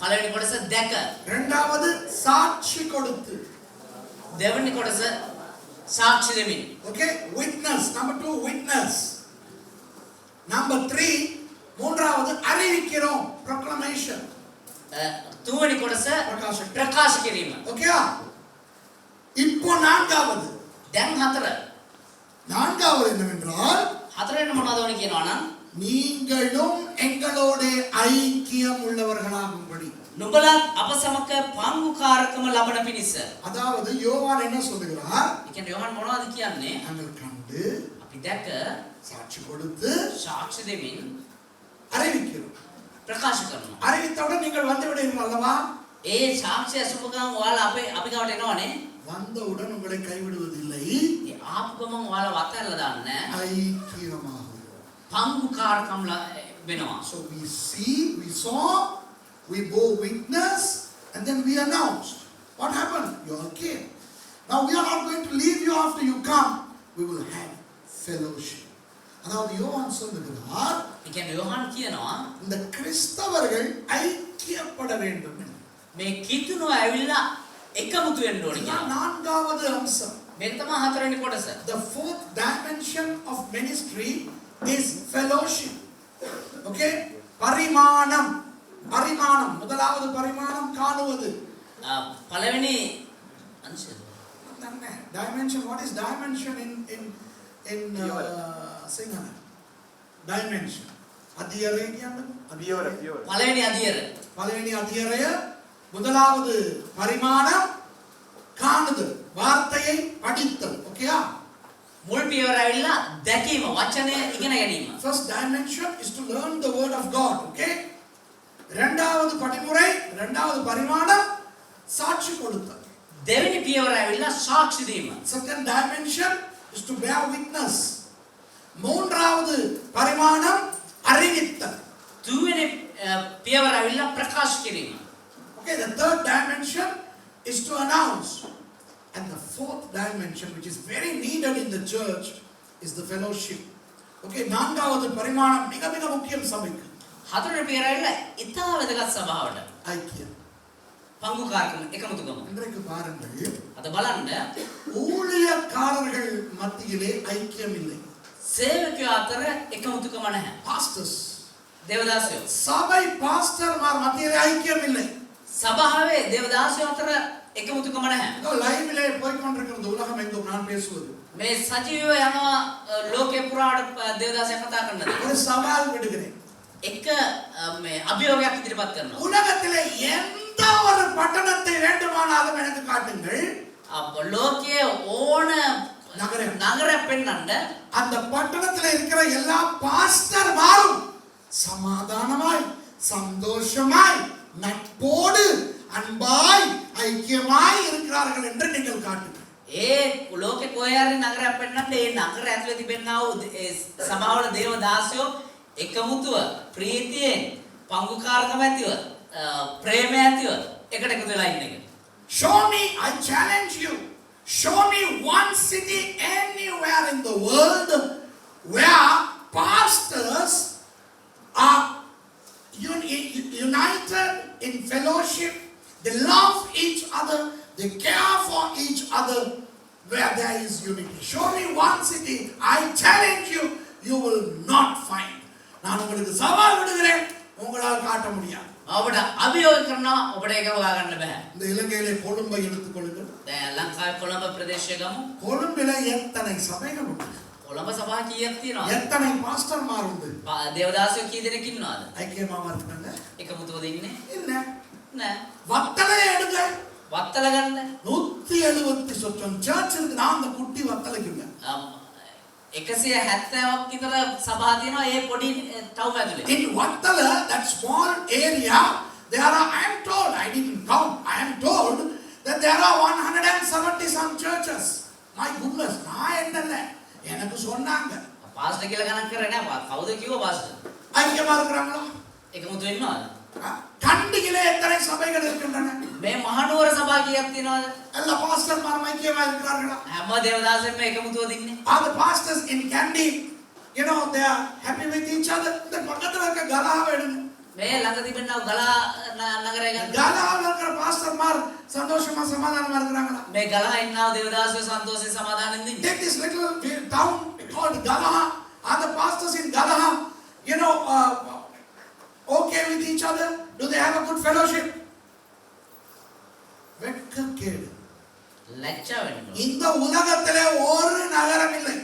පළවෙනි කොටස දැක. இரண்டாவது சாட்சி கொடுத்து. දෙවෙනි කොටස සාක්ෂි දෙමින්. Okay, witness. Number 2, witness. Number 3, மூன்றாவது அறிவிக்கிறோம், proclamation. තුන්වෙනි කොටස ප්‍රකාශ කිරීම. Okay? இப்போ நான்காவது. දැන් හතර. நான்காவது என்னவென்றால், හතරවෙනි මොනවද වුනේ කියනවා නම් நீங்களும் எங்களோட ஐக்கியம் உள்ளவர்களாகும்படி. නුඹලත් අප සමග පංගුකාරකම ලබන පිණිස. அதாவது யோவான் என்ன சொல்லுகிறார்? ඒ කියන්නේ යෝහන් මොනවද කියන්නේ? நாங்கள் கண்டு, අපි අපි දැක சாட்சி கொடுத்து සාක්ෂි දෙමින් அறிவிக்கிறோம். ප්‍රකාශ කරනවා. அறிவித்தவுடன் நீங்கள் வந்து விடுவீர்கள் அல்லவா? ඒ සාක්ෂි අසුබ ගමන් ඔයාලා අපි ගාවට එනවනේ. வந்தவுடன் உங்களை கைவிடுவதில்லை. ඒ ආපු ගමන් ඔයාලා වතල්ලා දාන්නේ ஐக்கியமாகும். පංගුකාරකම් වෙනවා. So we saw, we bore witness, and then we announced. What happened? You all came. Now we are not going to leave you after you come. We will have fellowship. அதாவது யோவான் சொல்லுகிறார், ඒ කියන්නේ යෝහන් කියනවා இந்த கிறிஸ்தவர்கள் ஐக்கியப்பட வேண்டும் என்று. මේ කිතුණෝ ඇවිල්ලා එකමුතු වෙන්න ඕනේ இதுதான் කියනවා. நான்காவது அம்சம். මෙන්න තමයි හතරවෙනි කොටස. The fourth dimension of ministry is fellowship. Okay? பரிமாணம். பரிமாணம். முதலாவது பரிமாணம் காணுவது. පළවෙනි අංශය. Dimension. What is dimension in Sinhala? Dimension. அதியரை කියන්නේ? පළවෙනි අධියර. பலவீனி அதியரைய முதலாவது பரிமாணம் காணுதல், வார்த்தையை படித்தல். ஓகேயா? මුල් පියවර ඇවිල්ලා දැකීම, වචනය ඉගෙන ගැනීම. First dimension is to learn the word of God. Okay? இரண்டாவது படிமுறை, இரண்டாவது பரிமாணம் சாட்சி கொடுத்தல். දෙවෙනි පියවර ඇවිල්ලා සාක්ෂි දීම. Second dimension is to bear witness. மூன்றாவது பரிமாணம் அறிவித்தல். තුන්වෙනි පියවර ඇවිල්ලා ප්‍රකාශ කිරීම. Okay, the third dimension is to announce. And the fourth dimension, which is very needed in the church, is the fellowship. Okay, நான்காவது பரிமாணம் மிக மிக முக்கியம் சபைக்கு. හතරවෙනි පියවර ඇවිල්ලා ඉතා වැදගත් සභාවට. ஐக்கியம். පංගුකාරකම එකමුතුකම. இன்றைக்கு பாருங்கள், අද බලන්න ஊழியக்காரர்கள் மத்தியிலே ஐக்கியம் இல்லை. සේවකයෝ අතර එකමුතුකම නැහැ. Pastors, දේවදාසයෝ. சபை பாஸ்டர்மார் மத்தியிலே ஐக்கியம் இல்லை. සභාවේ දේවදාසයෝ අතර එකමුතුකම නැහැ. இதோ லைவ்ல போய் கொண்டிருக்கிறது உலகம் எங்கும் நான் பேசுவது. මේ සජීවව යනවා ලෝකේ පුරාට දේවදාසයන් කතා කරනද. ஒரு சவால் விடுகிறேன். එක මේ අභියෝගයක් ඉදිරිපත් කරනවා. உலகத்திலே எந்த ஒரு பட்டணத்தை வேண்டுமானாலும் எனக்கு காட்டுங்கள். ලෝකයේ ඕන නගරයක් පෙන්වන්න அந்த பட்டணத்துல இருக்கிற எல்லா பாஸ்டர்மாரும் சமாதானமாய், சந்தோஷமாய், நட்போடு, அன்பாய், ஐக்கியமாய் இருக்கிறார்கள் என்று நீங்கள் காட்டுங்கள். ඒ ලෝකේ කොහේ හරි නගරයක් පෙන්වන්න ඒ නගර ඇතුලේ තිබෙනා වූ සභාවල දේවදාසයෝ එකමුතුව ප්‍රීතියෙන් පංගුකාරකම ඇතිව ප්‍රේමය ඇතිව එකට එකතු වෙලා ඉන්න එක. Show me, I challenge you. Show me one city anywhere in the world where pastors are united in fellowship. They love each other. They care for each other. Where there is unity. Show me one city. I challenge you. You will not find. நான் உங்களுக்கு சவால் விடுகிறேன், உங்களால் காட்ட முடியாது. ඔබට අභියෝග කරනවා ඔබට ඒක හොයා ගන්න බෑ. இந்த இலங்கையிலே கொழும்பை எடுத்துக் கொள்ளுங்கள். දැන් ලංකාවේ කොළඹ ප්‍රදේශය ගමු. கொழும்பிலே எத்தனை சபைகள் உண்டு? කොළඹ සභා කීයක් තියෙනවද? எத்தனை பாஸ்டர்மார் உண்டு? දේවදාසයෝ කී දෙනෙක් ඉන්නවද? ஐக்கியமாவா இருக்காங்க? එකමුතුවද ඉන්නේ? இல்ல. නෑ. வத்தலை எடுங்க. වත්තල ගන්න. 170 சொச்சம் சர்ச் இருக்கு. நான் அந்த குட்டி வத்தலைக்குங்க. 170ක් විතර සභා තියෙනවා ඒ පොඩි ටවුන් ඇතුලේ. In Vattala, that small area, there are, I am told, I didn't count, I am told that there are 170 some churches. My goodness, நான் என்னல்ல, எனக்கு சொன்னாங்க. පාස්ටර් කියලා ගණන් කරේ නෑ. කවුද කිව්ව පාස්ටර්? ஐக்கியமா இருக்கிறாங்களா? එකමුතු වෙන්නවද? கண்டியிலே எத்தனை சபைகள் இருக்கின்றன? මේ මහනුවර සභා කීයක් තියෙනවද? எல்லா பாஸ்டர்மாரும் ஐக்கியமா இருக்கிறார்களா? හැම දේවදාසෙම එකමුතුවද ඉන්නේ? Are the pastors in Kandy, you know, they are happy with each other? இந்த பக்கத்துல இருக்க கலாவை எடுங்க. මේ ළඟ තිබෙනා ගලා නගරය ගන්න. கலாவில் இருக்கிற பாஸ்டர்மார் சந்தோஷமா சமாதானமா இருக்கிறாங்களா? මේ ගලා ඉන්නා දේවදාසයෝ සන්තෝෂයෙන් සමාදානෙන් ඉන්නේ. Take this little town called Galaha. Are the pastors in Galaha, you know, okay with each other? Do they have a good fellowship? வெட்கக்கேடு. ලැජ්ජා වෙන්න. இந்த உலகத்திலே ஒரு நகரம் இல்லை.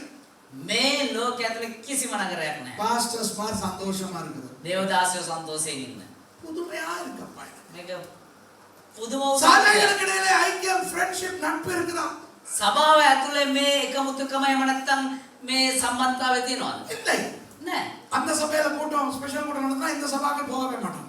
මේ ලෝකයේ ඇතුලේ කිසිම නගරයක් නැහැ. பாஸ்டர்ஸ் மார் சந்தோஷமா இருக்குது. දේවදාසයෝ සන්තෝෂයෙන් ඉන්න. புதுமையா இருக்குப்பா. මේක පුදුම சபைகளுக்கு இடையிலே ஐக்கியம், ஃப்ரெண்ட்ஷிப், நட்பு இருக்குதா? සභාව ඇතුලේ මේ එකමුතුකම එහෙම නැත්නම් මේ සම්බන්ධතාවය තියෙනවද? இல்லை. නෑ. அந்த சபையில கூட்டம் ஸ்பெஷல் கூட்டம் நடந்தா இந்த சபாக்கு போகவே மாட்டோம்.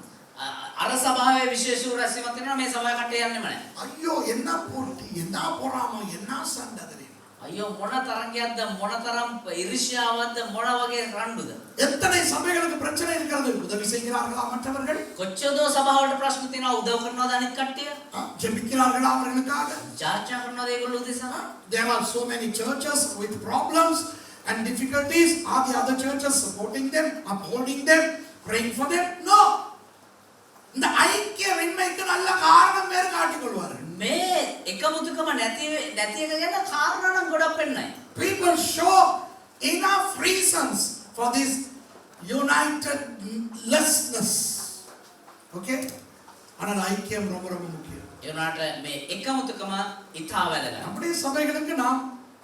අර සභාවේ විශේෂ රැස්වීමක් තියෙනවා මේ සභාව කට්ටිය යන්නෙම නෑ. ஐயோ என்ன போட்டி, என்ன போராமம், என்ன சண்டை தெரியும். අයියෝ මොන තරංගයක්ද මොන තරම් ඉරිෂ්‍යාවක්ද මොන වගේ රණ්ඩුද? எத்தனை சபைகளுக்கு பிரச்சனை இருக்கிறது. உதவி செய்கிறார்களா மற்றவர்கள்? කොච්චරදෝ සභාවලට ප්‍රශ්න තියෙනවා උදව් කරනවද අනිත් කට්ටිය? ஜெபிக்கிறார்களா அவர்களுக்காக? ජාත්‍යා කරනවද ඒගොල්ලෝ උදෙසා? There are so many churches with problems and difficulties. Are the other churches supporting them, upholding them, praying for them? No. இந்த ஐக்கியமின்மைக்கு நல்ல காரணம் வேறு காட்டிக் கொள்வார்கள். මේ එකමුතුකම නැති එක ගැන කාරණා නම් ගොඩක් වෙන්නයි. People show enough reasons for this unitedlessness. Okay? ஆனால் ஐக்கியம் ரொம்ப ரொம்ப முக்கியம். ඒ උනාට මේ එකමුතුකම ඉතා වැදගත්. நம்முடைய சபைகளுக்கு நாம்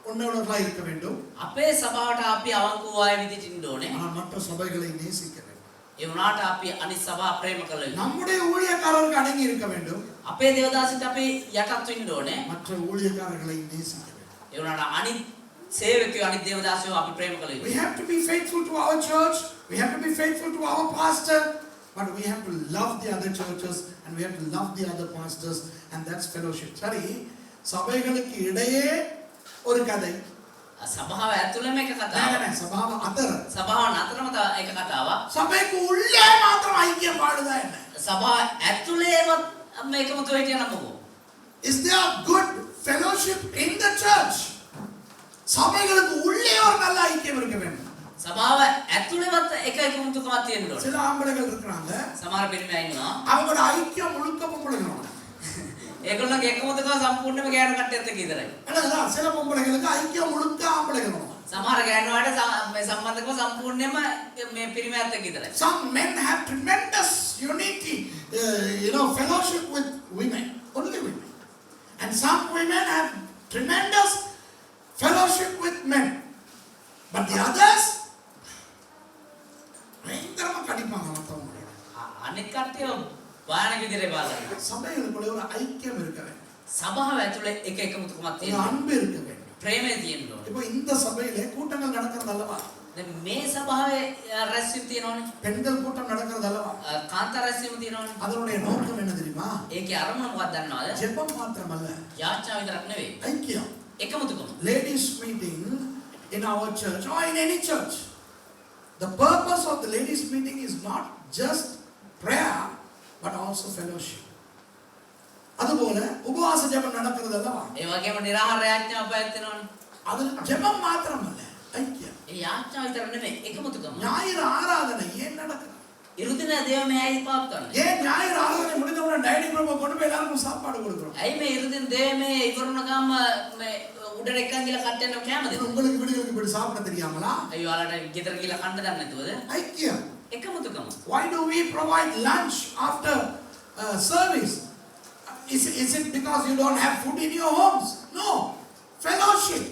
உண்மையுள்ளவர்களாக இருக்க வேண்டும். අපේ සභාවට අපි අවංකව අය විදිහට ඉන්න ඕනේ. ஆனால் மற்ற சபைகளை நேசிக்க வேண்டும். ඒ උනාට අපි අනිත් සභා ප්‍රේම කළ යුතුයි. நம்முடைய ஊழியக்காரருக்கு அடங்கி இருக்க வேண்டும். අපේ දේවදාසිට අපි යටත් වෙන්න ඕනේ. மற்ற ஊழியக்காரர்களை நேசிக்க வேண்டும். ඒ උනාට අනිත් සේවකයෝ අනිත් දේවදාසයෝ අපි ප්‍රේම කළ We යුතුයි. have to be faithful to our church. We have to be faithful to our pastor. But we have to love the other churches and we have to love the other pastors, and that's fellowship. சரி, சபைகளுக்கு இடையே ஒரு கதை. සභාව ඇතුළේම එක කතාවක්. නෑ සභාව අතර. සභාව අතරම එක කතාවක්. சபைக்கு உள்ளே மாத்திரம் ஐக்கியம் பாடுதா என்ன? සභාව ඇතුළේවත් මේකමතු හිටියනම් මොකෝ? Is there good fellowship in the church? சபைகளுக்கு உள்ளே ஒரு நல்ல ஐக்கியம் இருக்க வேண்டும். සභාව ඇතුළේවත් එක එකමුතුකමක් තියෙන්න ඕනේ. சில ஆம்பளைகள் இருக்காங்க. සමහර පිරිමි ඉන්නවා. அவங்களோட ஐக்கியம் முழுக்க பொம்பளைகளோட. ඒගොල්ලෝගේ එකමුතුකම සම්පූර්ණයෙන්ම ගෑනු කට්ටියත් එක්ක ඉදරයි. என்னடா சில பொம்பளைகளுக்கு ஐக்கியம் முழுக்க ஆம்பளைகளோட. සමහර ගෑනුවාට මේ සම්බන්ධකම සම්පූර්ණයෙන්ම මේ පිරිමියත් එක්ක ඉදරයි. Some men have tremendous unity, fellowship with women, only women. And some women have tremendous fellowship with men. But the others, பயங்கரமா கடிப்பாங்க மத்தவங்க. අනිත් කට්ටිය වාහනක විදිහට බලනවා. சபைகளுக்குள்ள ஒரு ஐக்கியம் இருக்க வேண்டும். සභාව ඇතුළේ එක එකමුතුකමක් ஒரு තියෙනවා. அன்பு இருக்க வேண்டும். ප්‍රේමය තියෙන්න ඕනේ. இப்போ இந்த சபையிலே கூட்டங்கள் நடக்கிறது அல்லவா? දැන් මේ සභාවේ රැස්වීම තියෙනවනේ. பெண்கள் கூட்டம் நடக்கிறது அல்லவா? කාන්තා රැස්වීම තියෙනවනේ. அதனுடைய நோக்கம் என்ன தெரியுமா? ඒකේ අරමුණ මොකක්ද දන්නවද? ஜெபம் மாத்திரமல்ல, යාච්ඡා විතරක් නෙවෙයි. ஐக்கியம். එකමුතුකම. Ladies meeting in our church or in any church. The purpose of the ladies meeting is not just prayer but also fellowship. அதுபோல உபவாச ஜெபம் நடக்கிறது அல்லவா? ඒ වගේම නිරාහාර යාඥාව පැවැත්වෙනවනේ. அது ஜெபம் மாத்திரமல்ல, ஐக்கியம். ඒ යාඥාව විතර නෙවෙයි එකමුතුකම. ஞாயிறு ஆராதனை ஏன் நடக்குது? ඉරුදින දේව මෙහෙයි පවත්වන්නේ. ஏன் ஞாயிறு ஆராதனை முடிந்தவுடனே டைனிங் ரூம் கொண்டு போய் எல்லாருக்கும் சாப்பாடு கொடுக்கிறோம்? ඇයි මේ ඉරුදින දේව මේ ඉවරුණ ගාම මේ උඩට එක්කන් ගිහලා කට්ටියන්ට කැම දෙන්නේ? உங்களுக்கு வீடுகளுக்கு இப்படி சாப்பிட தெரியாமலா? අයියෝ ඔයාලට ගෙදර ගිහලා කන්න දන්නේ නැතුවද? ஐக்கியம். එකමුතුකම. Why do we provide lunch after service? Is it because you don't have food in your homes? No. Fellowship.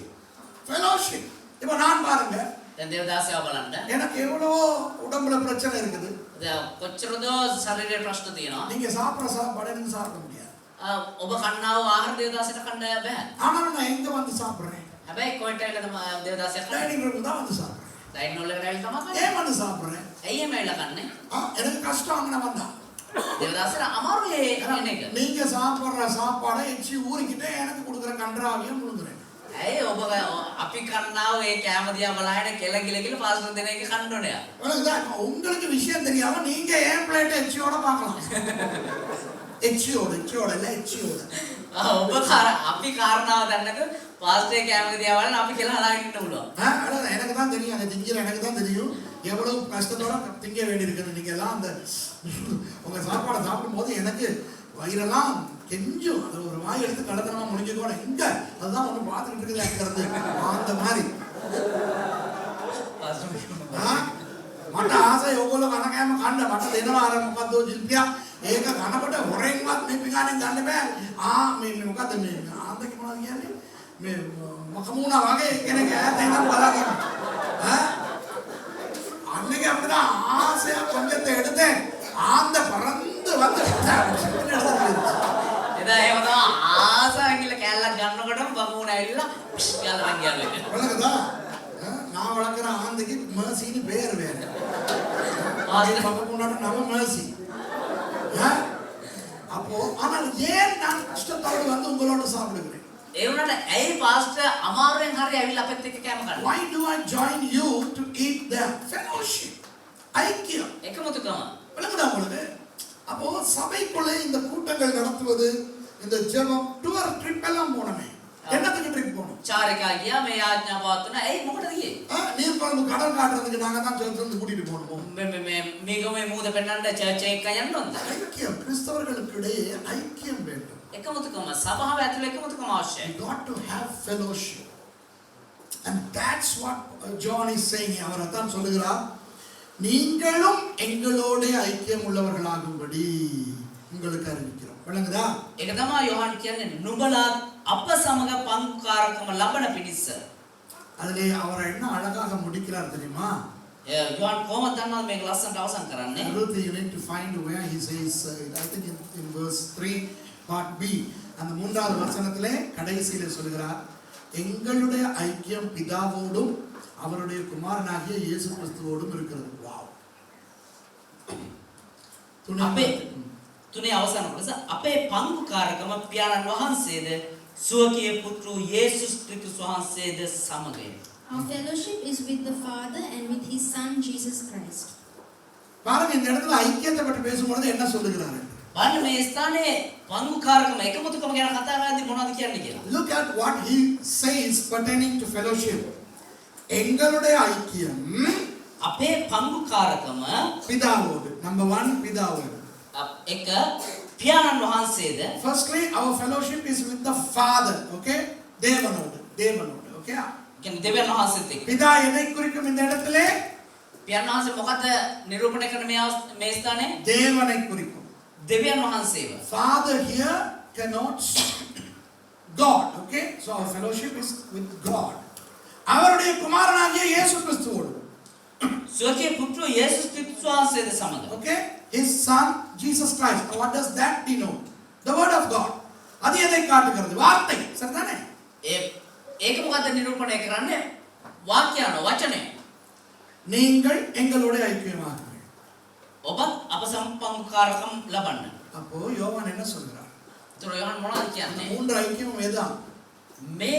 Fellowship. இப்போ நான் பாருங்க, දැන් දේවදාසයව බලන්න. எனக்கு எவ்வளவோ உடம்புல பிரச்சனை இருக்குது. දැන් කොච්චරදෝ ශරීරයේ ප්‍රශ්න තියෙනවා. நீங்க சாப்பிட்ற சாப்பாடு எனக்கு சாப்பிட முடியாது. ඔබ කන්නාව ආහාර දේවදාසයට කන්න බෑ. ஆனால் நான் எங்க வந்து சாப்பிடுறேன்? හැබැයි කොහෙට ඇවිල්ලා තමයි දේවදාසයක් කන්නේ? டைனிங் ரூம் தான் வந்து சாப்பிடுறேன். ඩයින් වල ඇවිල්ලා තමයි කන්නේ. ஏன் வந்து சாப்பிடுறேன்? ඇයි එහෙම ඇවිල්ලා කන්නේ? எனக்கு கஷ்டம் அங்கே வந்தா. දේවදාසට අමාරුයි එන එක. நீங்க சாப்பிடுற சாப்பாடை எச்சி ஊறிக்கிட்டே எனக்கு கொடுக்குற கன்றாவியம் முழுங்குறேன். ඇයි ඔබ අපි කන්නාව ඒ කැම දිහා බලාගෙන කෙල ගිල ගිල පාස්වර්ඩ් දෙන එක කන්න ඕනේ. உங்களுக்கு விஷயம் தெரியாம நீங்க ஏன் பிளேட் எச்சியோட பார்க்கலாம். එච්චියෝඩ இல்ல එච්චියෝඩ. ඔබ අපි කාරණාව දන්නක පාස්ටේ කැම දිහා බලන අපි කියලා හදාගෙන ඉන්න පුළුවන්. எனக்கு தான் தெரியும், அந்த திங்கிற எனக்கு தான் தெரியும் எவ்வளவு கஷ்டத்தோட திங்க வேண்டி இருக்குது. நீங்க எல்லாம் அந்த உங்க சாப்பாடை சாப்பிடும்போது எனக்கு வயிறெல்லாம் கெஞ்சும். அது ஒரு வாய் எடுத்து கடத்தனமா முடிஞ்சுக்கோட இங்க அதுதான் ஒண்ணு பார்த்துக்கிட்டு இருக்குது இருக்கிறது அந்த மாதிரி. මට ආසයි ඕගොල්ලෝ කන කෑම කන්න. මට දෙනවා අර මොකද්ද ජිල්පියා. ඒක කනකොට හොරෙන්වත් මේ පිඟානෙන් ගන්න බෑ. මේ මොකද්ද මේ ආන්දක මොනවද කියන්නේ? මේ මකමුණා වගේ කෙනෙක් ඈත ඉඳන් බලාගෙන. அன்னைக்கு அப்படிதான் ஆசையா கொஞ்சத்தை எடுத்தேன். ஆந்த பறந்து வந்து එදා එහෙම තමයි ආසාව කියලා කැල්ලක් ගන්නකොටම බමුණ ඇවිල්ලා කියලා රංගියල්ලා. බලකදා நான் வளர்க்குற ஆந்தைக்கு மேர்சின்னு பேர் வேற. ආස්ත பக்கம் முன்னாடி நம்ம மேர்சி. அப்போ ஆனால் ஏன் நான் கஷ்டத்தோடு வந்து உங்களோட சாப்பிடுகிறேன்? ඒ වුණාට ඇයි පාස්ටර් අමාරුවෙන් හරි ඇවිල්ලා අපිත් එක්ක කෑම කන්නේ? Why do I join you to eat the fellowship? ஐக்கியம். එකමුතුකම. விளங்குதா உங்களுக்கு? அப்போ சபைக்குள்ளே இந்த கூட்டங்கள் நடத்துவது, இந்த ஜெபம், டூர் ட்ரிப் எல்லாம் போனமே. என்னத்துக்கு ட்ரிப் போனோம்? චාරිකා ගියා මේ ආඥා පවත්වන. ඇයි මොකටද ගියේ? நீர் குழம்பு கடல் காட்டுறதுக்கு நாங்க தான் சர்ச் வந்து கூட்டிட்டு போனோம். මේ මේගොමේ මූද පෙන්නන්න චර්ච් එක යන්න ඕනද? ஐக்கியம், கிறிஸ்தவர்களுக்கு இடையே ஐக்கியம் வேண்டும். එකමුතුකම සභාව ඇතුළේ එකමුතුකම අවශ්‍යයි. We got to have fellowship. And that's what John is saying. அவர் அதான் சொல்லுகிறார், நீங்களும் எங்களோட ஐக்கியம் உள்ளவர்களாகும்படி உங்களுக்கு அறிவிக்கிறோம். விளங்குதா? ඒක තමයි යොහන් කියන්නේ නුඹලා අප සමග පංකාරකම ලබන පිණිස. அதிலே அவர் என்ன அழகாக முடிக்கிறார் தெரியுமா? යොහන් කොහොමද දන්නවද මේක ලස්සනට අවසන් කරන්නේ? Everything you need to find where he says, I think in verse 3 part B, அந்த மூன்றாவது வசனத்திலே கடைசியிலே சொல்கிறார், எங்களுடைய ஐக்கியம் பிதாவோடும் அவருடைய குமாரனாகிய இயேசு கிறிஸ்துவோடும் இருக்கிறது. வாவ். තුනේ අවසන් කොටස අපේ පංගුකාරකම පියාණන් වහන්සේද සුවකීය පුත්‍ර යේසුස් ක්‍රිස්තුස් වහන්සේද සමගය. Our fellowship is with the Father and with His Son Jesus Christ. பாருங்க, இந்த இடத்துல ஐக்கியத்தை பற்றி பேசும்போது என்ன சொல்லுகிறாரு? බලන්න මේ ස්ථානයේ පංගුකාරකම එකමුතුකම ගැන කතා කරද්දී මොනවද කියන්නේ කියලා. Look at what he says pertaining to fellowship. எங்களுடைய ஐக்கியம் අපේ පංගුකාරකම பிதாவோடு. Number 1, பிதாவோடு. එක පියාණන් වහන්සේද. Firstly, our fellowship is with the Father. Okay? தேவனோடு. Okay? කියන්නේ දෙවියන් වහන්සේත් එක්ක. பிதா எதை குறிக்கும் இந்த இடத்திலே? පියාණන් වහන්සේ මොකද නිරූපණය කරන මේ ස්ථානයේ? தேவனை குறிக்கும். දෙවියන් වහන්සේව. Father here cannot God. Okay? So our fellowship is with God. அவருடைய குமாரனாகிய இயேசு கிறிஸ்துவோடு. සුවකීය පුත්‍ර යේසුස් ක්‍රිස්තුස් වහන්සේද සමග. Okay? His son Jesus Christ. What does that denote? The word of God. அது எதை காட்டுகிறது? வார்த்தை. சரிதானே? ඒක මොකද නිරූපණය කරන්නේ? වාක්‍යano වචනය. நீங்கள் எங்களோட ஐக்கியமாகுங்கள். ඔබත් අප සම්පංකාරකම් ලබන්න. அப்போ யோவான் என்ன சொல்றார்? ඒතර යෝහන් මොනවද කියන්නේ? மூன்று ஐக்கியம் எதான்? මේ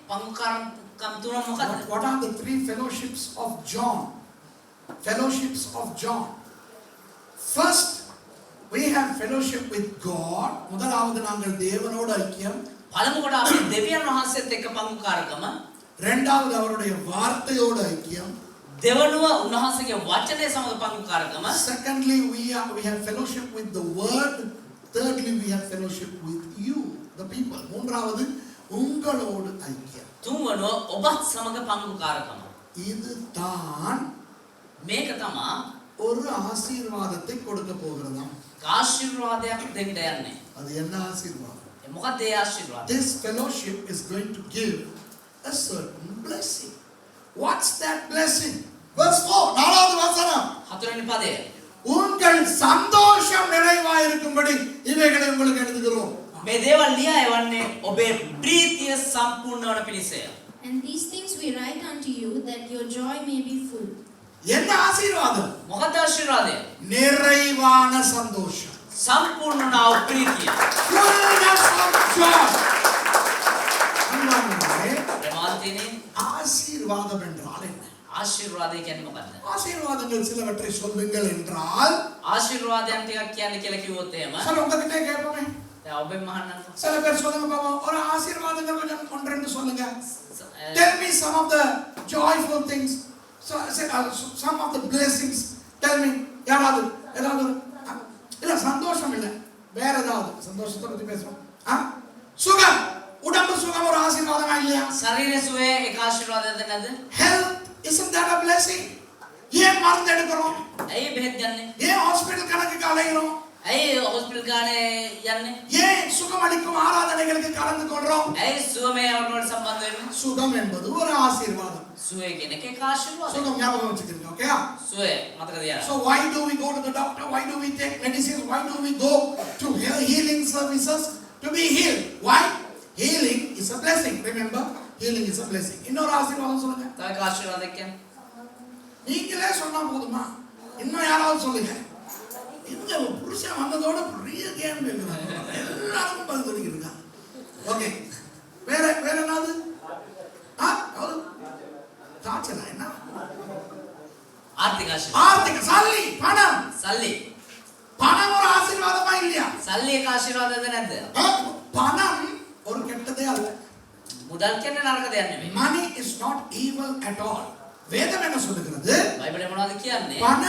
පංකාරකම් තුන මොකද? What are the three fellowships of John? Fellowships of John. First, we have fellowship with God. முதலாவது நாங்கள் தேவனோடு ஐக்கியம். පළමු කොට අපි දෙවියන් වහන්සේත් එක්ක පංකාරකම. இரண்டாவது அவருடைய வார்த்தையோடு ஐக்கியம். දෙවනුව උන්වහන්සේගේ වචනය සමග පංකාරකම. Secondly, we have fellowship with the word. Thirdly, we have fellowship with you, the people. மூன்றாவது உங்களோடு ஐக்கியம். තුන්වනුව ඔබත් සමග පංකාරකම. இதுதான் මේක තමයි ஒரு ஆசீர்வாதத்தை கொடுக்க போகிறதாம். ආශිර්වාදයක් දෙන්න යන්නේ. அது என்ன ஆசீர்வாதம்? මොකක්ද ඒ ආශිර්වාදය? This fellowship is going to give a certain blessing. What's that blessing? Verse 4, நாலாவது வசனம். හතරවෙනි පදය. உங்கள் சந்தோஷம் நிறைவாய் இருக்கும்படி இவைகளை உங்களுக்கு எழுதுகிறோம். මේ දේවල් ලියා එවන්නේ ඔබේ ප්‍රීතිය සම්පූර්ණ වන පිණිසය. And these things we write unto you, that your joy may be full. என்ன ஆசீர்வாதம்? මොකක්ද ආශිර්වාදය? நிறைவான சந்தோஷம். සම්පූර්ණ වූ ප්‍රීතිය. Fullness of joy. அன்பானவர்களே, ප්‍රමාදිනේ ஆசீர்வாதம் என்றால் என்ன? ආශිර්වාදය කියන්නේ මොකක්ද? ஆசீர்வாதங்கள் சிலவற்றை சொல்லுங்கள் என்றால், ආශිර්වාදයන් ටිකක් කියන්න කියලා කිව්වොත් එහෙම சரி உங்ககிட்ட கேட்போமே. දැන් ඔබෙන් මහන්නකො. சில பேர் சொல்லுங்க பாப்போம், ஒரு ஆசீர்வாதங்கள் கொஞ்சம் ஒன்று ரெண்டு சொல்லுங்க. Tell me some of the joyful things. Some of the blessings. Tell me. யாராவது ஏதாவது இல்ல சந்தோஷம் இல்ல வேற ஏதாவது சந்தோஷத்தை பத்தி பேசுறோம். சுகம், உடம்பு சுகம் ஒரு ஆசீர்வாதமா இல்லையா? ශරීර සුවය එක ආශිර්වාදයක්ද නැද්ද? Health, isn't that a blessing? ஏன் மருந்து எடுக்கிறோம்? ඇයි බෙහෙත් ගන්නෙ? ஏன் ஹாஸ்பிடல் கணக்குக்கு அலைகிறோம்? ඇයි හොස්පිටල් ගානේ යන්නේ? ஏன் சுகமளிக்கும் ஆராதனைகளுக்கு கலந்து கொள்றோம்? ඇයි සුවමය වලට සම්බන්ධ වෙන්නේ? சுகம் என்பது ஒரு ஆசீர்வாதம். සුවය කියන එක එක ආශිර්වාදයක්. சுகம் ஞாபகம் வச்சுக்கிறீங்க, ஓகேயா? සුවය මතක තියාගන්න. So why do we go to the doctor? Why do we take medicines? Why do we go to healing services to be healed? Why? Healing is a blessing. Remember, healing is a blessing. இன்னொரு ஆசீர்வாதம் சொல்லுங்க. තව එක ආශිර්වාදයක් කියන්න. நீங்களே சொன்னா போதுமா? இன்னும் யாராவது சொல்லுங்க. இவங்க புருஷன் வந்ததோட பெரிய கேம் கேக்குறாங்க. எல்லாரும் பதில் சொல்லிக்கிறாங்க. ஓகே. வேற என்னது? அவரு தாச்சல என்ன? ආර්ථික ආශිර්වාද. ஆர்த்திக சல்லி பணம். සල්ලි. பணம் ஒரு ஆசீர்வாதமா இல்லையா? සල්ලි එක ආශිර්වාදද නැද්ද? பணம் ஒரு கெட்டதே அல்ல. මුදල් කියන්නේ නරක දෙයක් නෙමෙයි. Money is not evil at all. வேதம் என்ன சொல்லுகிறது? බයිබලේ මොනවද කියන්නේ? பண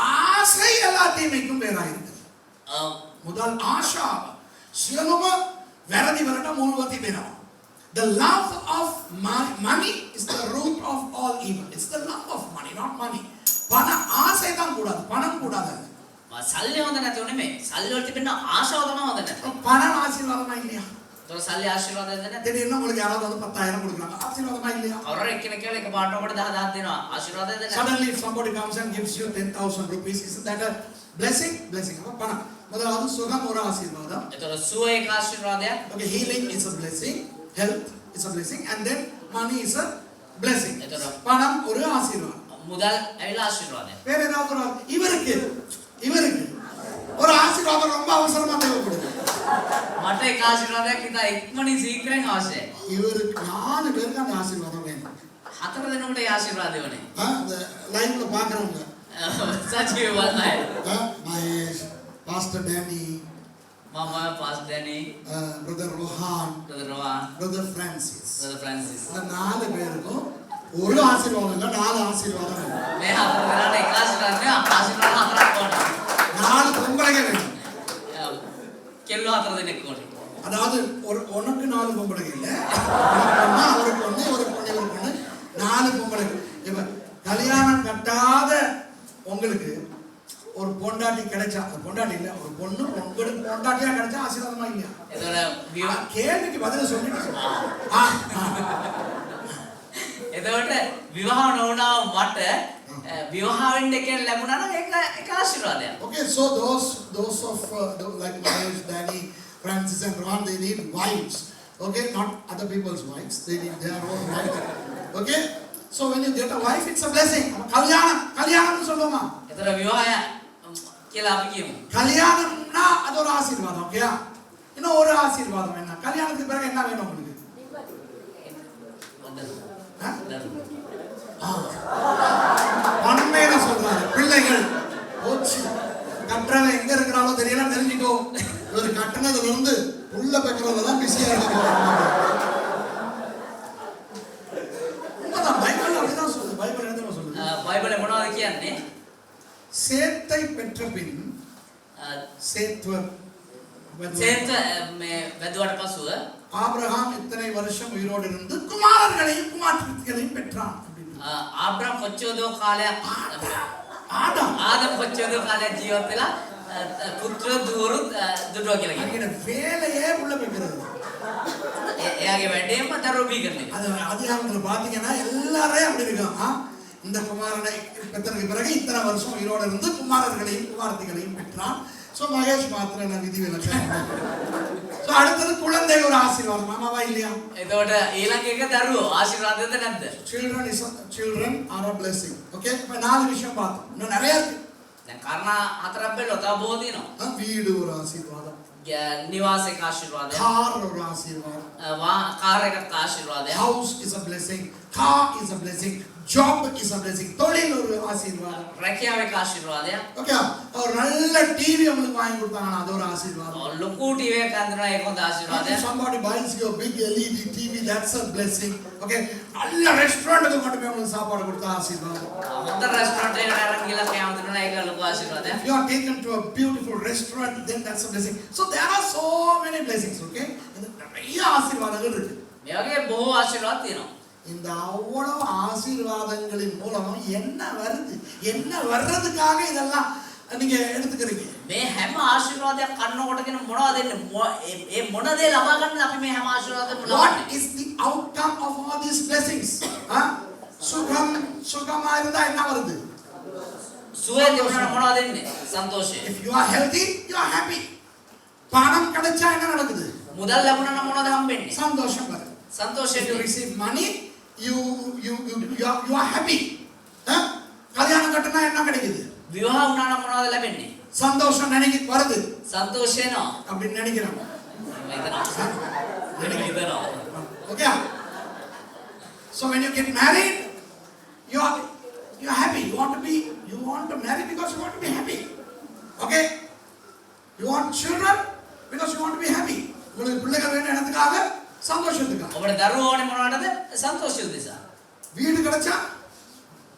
ஆசை எல்லா தீமைக்கும் வேறாயிருக்கு. முதல் ஆஷா சிலமும் වැරදි වලට මූලවති වෙනවා. The love of money is the root of all evil. It's the love of money, not money. பண ஆசை தான் கூடாது, பணம் கூடாது. සල්ලි හොඳ නැතුව නෙමෙයි. සල්ලි වලට තිබෙන ආශාව තමයි හොඳ නැත්තේ. பணம் ஆசீர்வாதமா இல்லையா? ඒතකොට සල්ලි ආශිර්වාදද නැද්ද? திடீர்னு உங்களுக்கு யாராவது வந்து 10,000 கொடுக்குறாங்க, ஆசீர்வாதமா இல்லையா? කවුරු එක්කෙනෙක් කියලා එක පාට ඔබට 10,000 දෙනවා. ආශිර්වාදද නැද්ද? Suddenly if somebody comes and gives you 10,000 rupees, isn't that a blessing? Blessing. அப்ப பணம். முதலாவது சுகம் ஒரு ஆசீர்வாதம். ඒතකොට සුව එක ආශිර්වාදයක්. Okay, healing is a blessing, health is a blessing, and then money is a blessing. பணம் ஒரு ஆசீர்வாதம். මුදල් ඇවිල්ලා ආශිර්වාදයක්. வேற ஏதாவது இவருக்கு ஒரு ஆசீர்வாதம் ரொம்ப அவசரமா தேவைப்படுது. මට එක ආශිර්වාදයක් ඉතා ඉක්මනින් සීක්‍රෙන් අවශ්‍යයි. இவருக்கு 4 பேருக்கு அந்த ஆசீர்வாதம் வேணும். 4 දෙනෙකුට ඒ ආශිර්වාදය වනේ. இந்த லைவ்ல பாக்குறவங்க සජීව වන්නයි. மகேஷ், பாஸ்டர் டேனி, මම පාස් Danny, brother Rohan, brother Rohan, brother Francis. Brother Francis. இந்த 4 பேருக்கும் ஒரு ஆசீர்வாதம் இல்ல, 4 ஆசீர்வாதம் வேணும். මේ 4 දෙනාට එක ආශිර්වාදයක් නෙවෙයි, ආශිර්වාද 4ක් ඕනේ. 4 பொம்பளைங்க வேணும். කෙල්ලෝ 4 දෙනෙක් ඕනේ. அதாவது உனக்கு 4 பொம்பளைங்க இல்ல, அவருக்கு ஒண்ணு, ஒரு பொண்ணு, ஒரு பொண்ணு, 4 பொம்பளைங்க. இப்ப கல்யாணம் கட்டாத உங்களுக்கு ஒரு பொண்டாட்டி கிடைச்சா, அந்த பொண்டாட்டி இல்ல, ஒரு பொண்ணு உங்களுக்கு பொண்டாட்டியா கிடைச்சா ஆசீர்வாதமா இல்லையா? එතකොට கேள்விக்கு பதில் சொல்லிட்டு එතකොට විවාහ නොවුණා මට විවාහ වෙන්න එකෙන් ලැබුණා නම් ඒක ආශිර්වාදයක්. Okay, so those of like Mahesh, Danny, Francis and Ron, they need wives. Okay, not other people's wives. They need their own wives. Okay, so when you get a wife, it's a blessing. கல்யாணம் சொல்லுமா? එතකොට විවාහය කියලා අපි කියමු. கல்யாணம்னா அது ஒரு ஆசீர்வாதம். ஓகேயா? இன்னும் ஒரு ஆசீர்வாதம் என்ன? கல்யாணத்துக்கு பிறகு என்ன வேணும் உங்களுக்கு? பன்மையில சொல்றாரு, பிள்ளைகள் போச்சு, கட்டுறவன் எங்க இருக்கிறாளோ தெரியல, தெரிஞ்சுக்கோ. இவர் கட்டினதுல இருந்து உள்ள பெக்கிறதுல தான் பிஸியா இருக்கு. பைபிள் அப்படிதான் சொல்லுது. பைபிள் என்ன சொல்லுது? බයිබලේ මොනවද කියන්නේ? சேத்தை பெற்ற பின் சேத்வர் සේත මේ වැදුවට පසුව ஆபிரகாம் இத்தனை வருஷம் உயிரோடு இருந்து குமாரர்களையும் குமாரத்திகளையும் பெற்றான். ආබ්‍රහම් කොච්චරදෝ කාලයක් ආදම් කොච්චරදෝ කාලයක් ජීවත් වෙලා පුත්‍ර දුවරු දුටුවා කියලා කියනවා. அவங்களோட வேலையே உள்ள வைக்கிறது. එයාගේ වැඩේම දරුවෝ බිහි කරන එක. அது அதிகாரத்துல பாத்தீங்கன்னா எல்லாரையும் அப்படி இருக்கும். இந்த குமாரனை பெற்றதுக்கு பிறகு இத்தனை வருஷம் உயிரோடு இருந்து குமாரர்களையும் குமாரத்திகளையும் பெற்றான். சோ மகேஷ் மாத்திரம் என்ன விதி விலக்கு. சோ அடுத்தது குழந்தை ஒரு ஆசீர்வாதம். ஆமாவா இல்லையா? එතකොට ඊළඟ එක දරුවෝ ආශිර්වාදද නැද්ද? children are a blessing. Okay, இப்ப 4 விஷயம் பார்த்தோம். இன்னும் நிறைய இருக்கு. දැන් කාරණා 4ක් බැලුවා තව බොහෝ තියෙනවා. வீடு ஒரு ஆசீர்வாதம், නිවාස එක ආශිර්වාදයක්, car ஒரு ஆசீர்வாதம், කාර් එකක් ආශිර්වාදයක්, house is a blessing, car is a blessing, job is a blessing, தொழில் ஒரு ஆசீர்வாதம். රැකියාව එක ආශිර්වාදයක්, ஓகே, ஒரு நல்ல டிவி உங்களுக்கு வாங்கி கொடுத்தாங்கன்னா அது ஒரு ஆசீர்வாதம். ලොකු ටීවී එකක් අඳිනවා ඒක හොඳ ආශිර්වාදයක්. Somebody buys you a big LED TV, that's a blessing. Okay, நல்ல ரெஸ்டாரண்ட்டுக்கு கொண்டு போய் உங்களுக்கு சாப்பாடு கொடுத்தா ஆசீர்வாதம். හොඳ රෙස්ටොරන්ට් එකකට අරන් ගිහලා කෑම දෙනවා ඒක ලොකු ආශිර්වාදයක්. If you are taken to a beautiful restaurant, then that's a blessing. So there are so many blessings. Okay, நிறைய ஆசீர்வாதங்கள் இருக்கு. මේ වගේ බොහෝ ආශිර්වාද තියෙනවා. இந்த அவ்வளவு ஆசீர்வாதங்களின் மூலம் என்ன வருது, என்ன வர்றதுக்காக இதெல்லாம் நீங்க எடுத்துக்கிறீங்க? මේ හැම ආශිර්වාදයක් කන්නකොටගෙන මොනවද දෙන්නේ? ඒ මොන දේ ලබා ගන්නද අපි මේ හැම ආශිර්වාදයක්ම What ලබන්නේ? is the outcome of all these blessings? சுகமா இருந்தா என்ன வருது? සුවය තිබුණාම මොනවද දෙන්නේ? සන්තෝෂය. If you are healthy, you are happy. பணம் கிடைச்சா என்ன நடக்குது? මුදල් ලැබුණා නම් මොනවද හම්බෙන්නේ? சந்தோஷம் வருது. සන්තෝෂයෙන් If you receive money, you are happy. கல்யாணம் கட்டினா என்ன கிடைக்குது? විවාහ වුණා නම් මොනවද ලැබෙන්නේ? சந்தோஷம் நினைக்க வருது සන්තෝෂ වෙනවා. அப்படின்னு நினைக்கிறாங்க. හිතනවා. Okay? So when you get married, you are happy. You want to marry because you want to be happy. Okay? You want children because you want to be happy. உங்களுக்கு பிள்ளைகள் வேணும் என்னதுக்காக? சந்தோஷத்துக்காக. ඔබට දරුවෝ ඕනේ මොනවටද? සන්තෝෂය උදෙසා. வீடு கிடைச்சா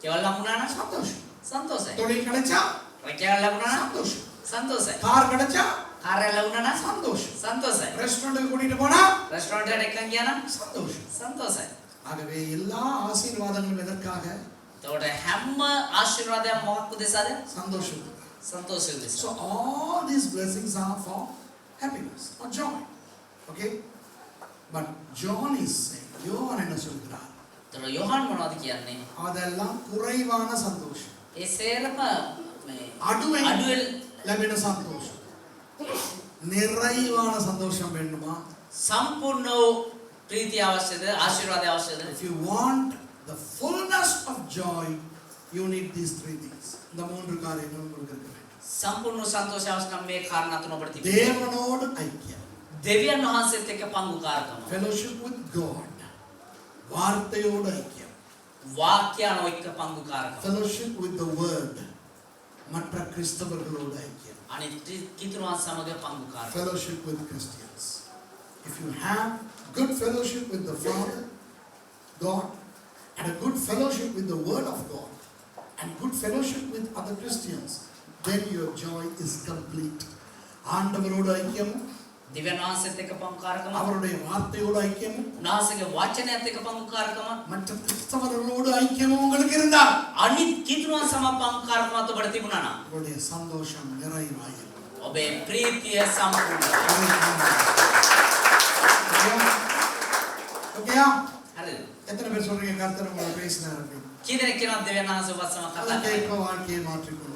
කෙවල් ලැබුණා නම් சந்தோஷம். සන්තෝෂයි. தொழில் கிடைச்சா රැකියාව ලැබුණා නම් சந்தோஷம். සන්තෝෂයි. கார் கிடைச்சா කාර්යය ලැබුණා නම් சந்தோஷம். සන්තෝෂයි. ரெஸ்டாரண்ட்டுக்கு கூட்டிட்டு போனா රෙස්ටෝරන්ට් එකට එක්කන් ගියා නම් சந்தோஷம். සන්තෝෂයි. ஆகவே எல்லா ஆசீர்வாதங்களும் எதற்காக? එතකොට හැම ආශිර්වාදයක්ම මොකක් උදෙසාද? சந்தோஷத்துக்காக. සන්තෝෂය උදෙසා. So all these blessings are for happiness or joy. Okay? But John is saying, யோவான் என்ன சொல்கிறார்? එතකොට යොහන් මොනවද කියන්නේ? அதெல்லாம் குறைவான சந்தோஷம். ඒ සේරම මේ அடுவை අඩුවෙන් ලැබෙන சந்தோஷம். நிறைவான சந்தோஷம் வேண்டுமா? සම්පූර්ණ වූ ප්‍රීතිය අවශ්‍යද? ආශිර්වාදය අවශ්‍යද? If you want the fullness of joy, you need these three things. இந்த மூன்று காரியங்கள் உங்களுக்கு இருக்க வேண்டும். සම්පූර්ණ වූ සන්තෝෂය අවශ්‍ය නම් මේ කාරණා තුන ඔබට තිබෙන්න. தேவனோடு ஐக்கியம். දෙවියන් වහන්සේත් එක්ක පංගුකාරකම. Fellowship with God. வார்த்தையோடு ஐக்கியம். වාක්‍යයන් එක්ක පංගුකාරකම. Fellowship with the word. மற்ற கிறிஸ்தவர்களோடு ஐக்கியம். අනිත් කිතුරුවන් සමග පංගුකාරකම. Fellowship with Christians. If you have good fellowship with the Father, God, and a good fellowship with the Word of God, and good fellowship with other Christians, then your joy is complete. ஆண்டவரோடு ஐக்கியமும் දෙවියන් වහන්සේත් එක්ක පංගුකාරකම. அவருடைய வார்த்தையோடு ஐக்கியமும் උන්වහන්සේගේ වචනයත් එක්ක පංගුකාරකම. மற்ற கிறிஸ்தவர்களோடு ஐக்கியமும் உங்களுக்கு இருந்தால் අනිත් කිතුරුවන් සමග පංගුකාරකමත් ඔබට තිබුණා නම් உங்களுடைய சந்தோஷம் நிறைவாகும். ඔබේ ප්‍රීතිය සම්පූර්ණයි. ஓகேயா? හරිද? எத்தனை பேர் சொல்றீங்க கர்த்தர் உங்களை பேசினார் அப்படின்னு? කී දෙනෙක් කියනවාද දෙවියන් වහන්සේ ඔබත් සමග කතා அதை කරන්නේ? கேட்க வாழ்க்கையை மாற்றிக்கொள்வோம்.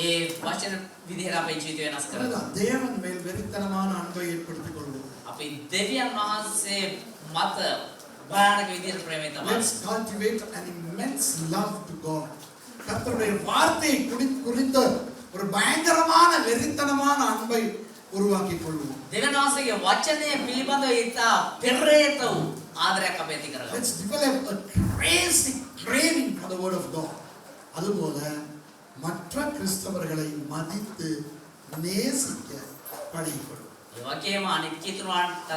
ඒ වචන විදිහට අපේ ජීවිතය වෙනස් කරගන්න. அதுதான் தேவன் மேல் வெறித்தனமான அன்பை ஏற்படுத்திக் கொள்வோம். අපි දෙවියන් වහන්සේ මත භයානක විදිහට ප්‍රේමය තමයි. Let's cultivate an immense love to God. கர்த்தருடைய வார்த்தையை குறித்த ஒரு பயங்கரமான வெறித்தனமான அன்பை உருவாக்கிக் கொள்வோம். දෙවියන් වහන්සේගේ වචනය පිළිබඳව ඉතා පෙරේත වූ ආදරයක් අපේ ඇති කරගන්න. Let's develop a crazy craving for the word of God. அதுபோல மற்ற கிறிஸ்தவர்களை மதித்து நேசிக்க பழகிக்கொள்வோம். ඒ වගේම අනිත් කිතුරුවන්ට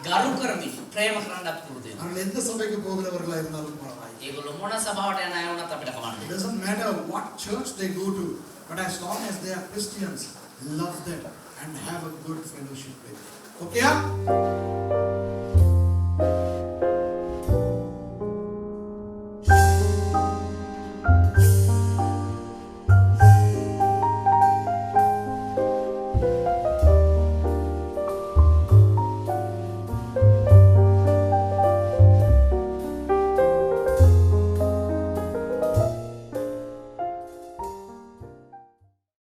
ගරු කරමින් ප්‍රේම කරන්නත් පුරුදු වෙනවා. அவர்கள் எந்த சபைக்கு போகிறவர்களா இருந்தாலும் பரவாயில்லை. ඒගොල්ලෝ මොන සභාවට යන අය වුණත් අපිට It කමන්නේ. doesn't matter what church they go to, but as long as they are Christians, love them and have a good fellowship with them. Okay?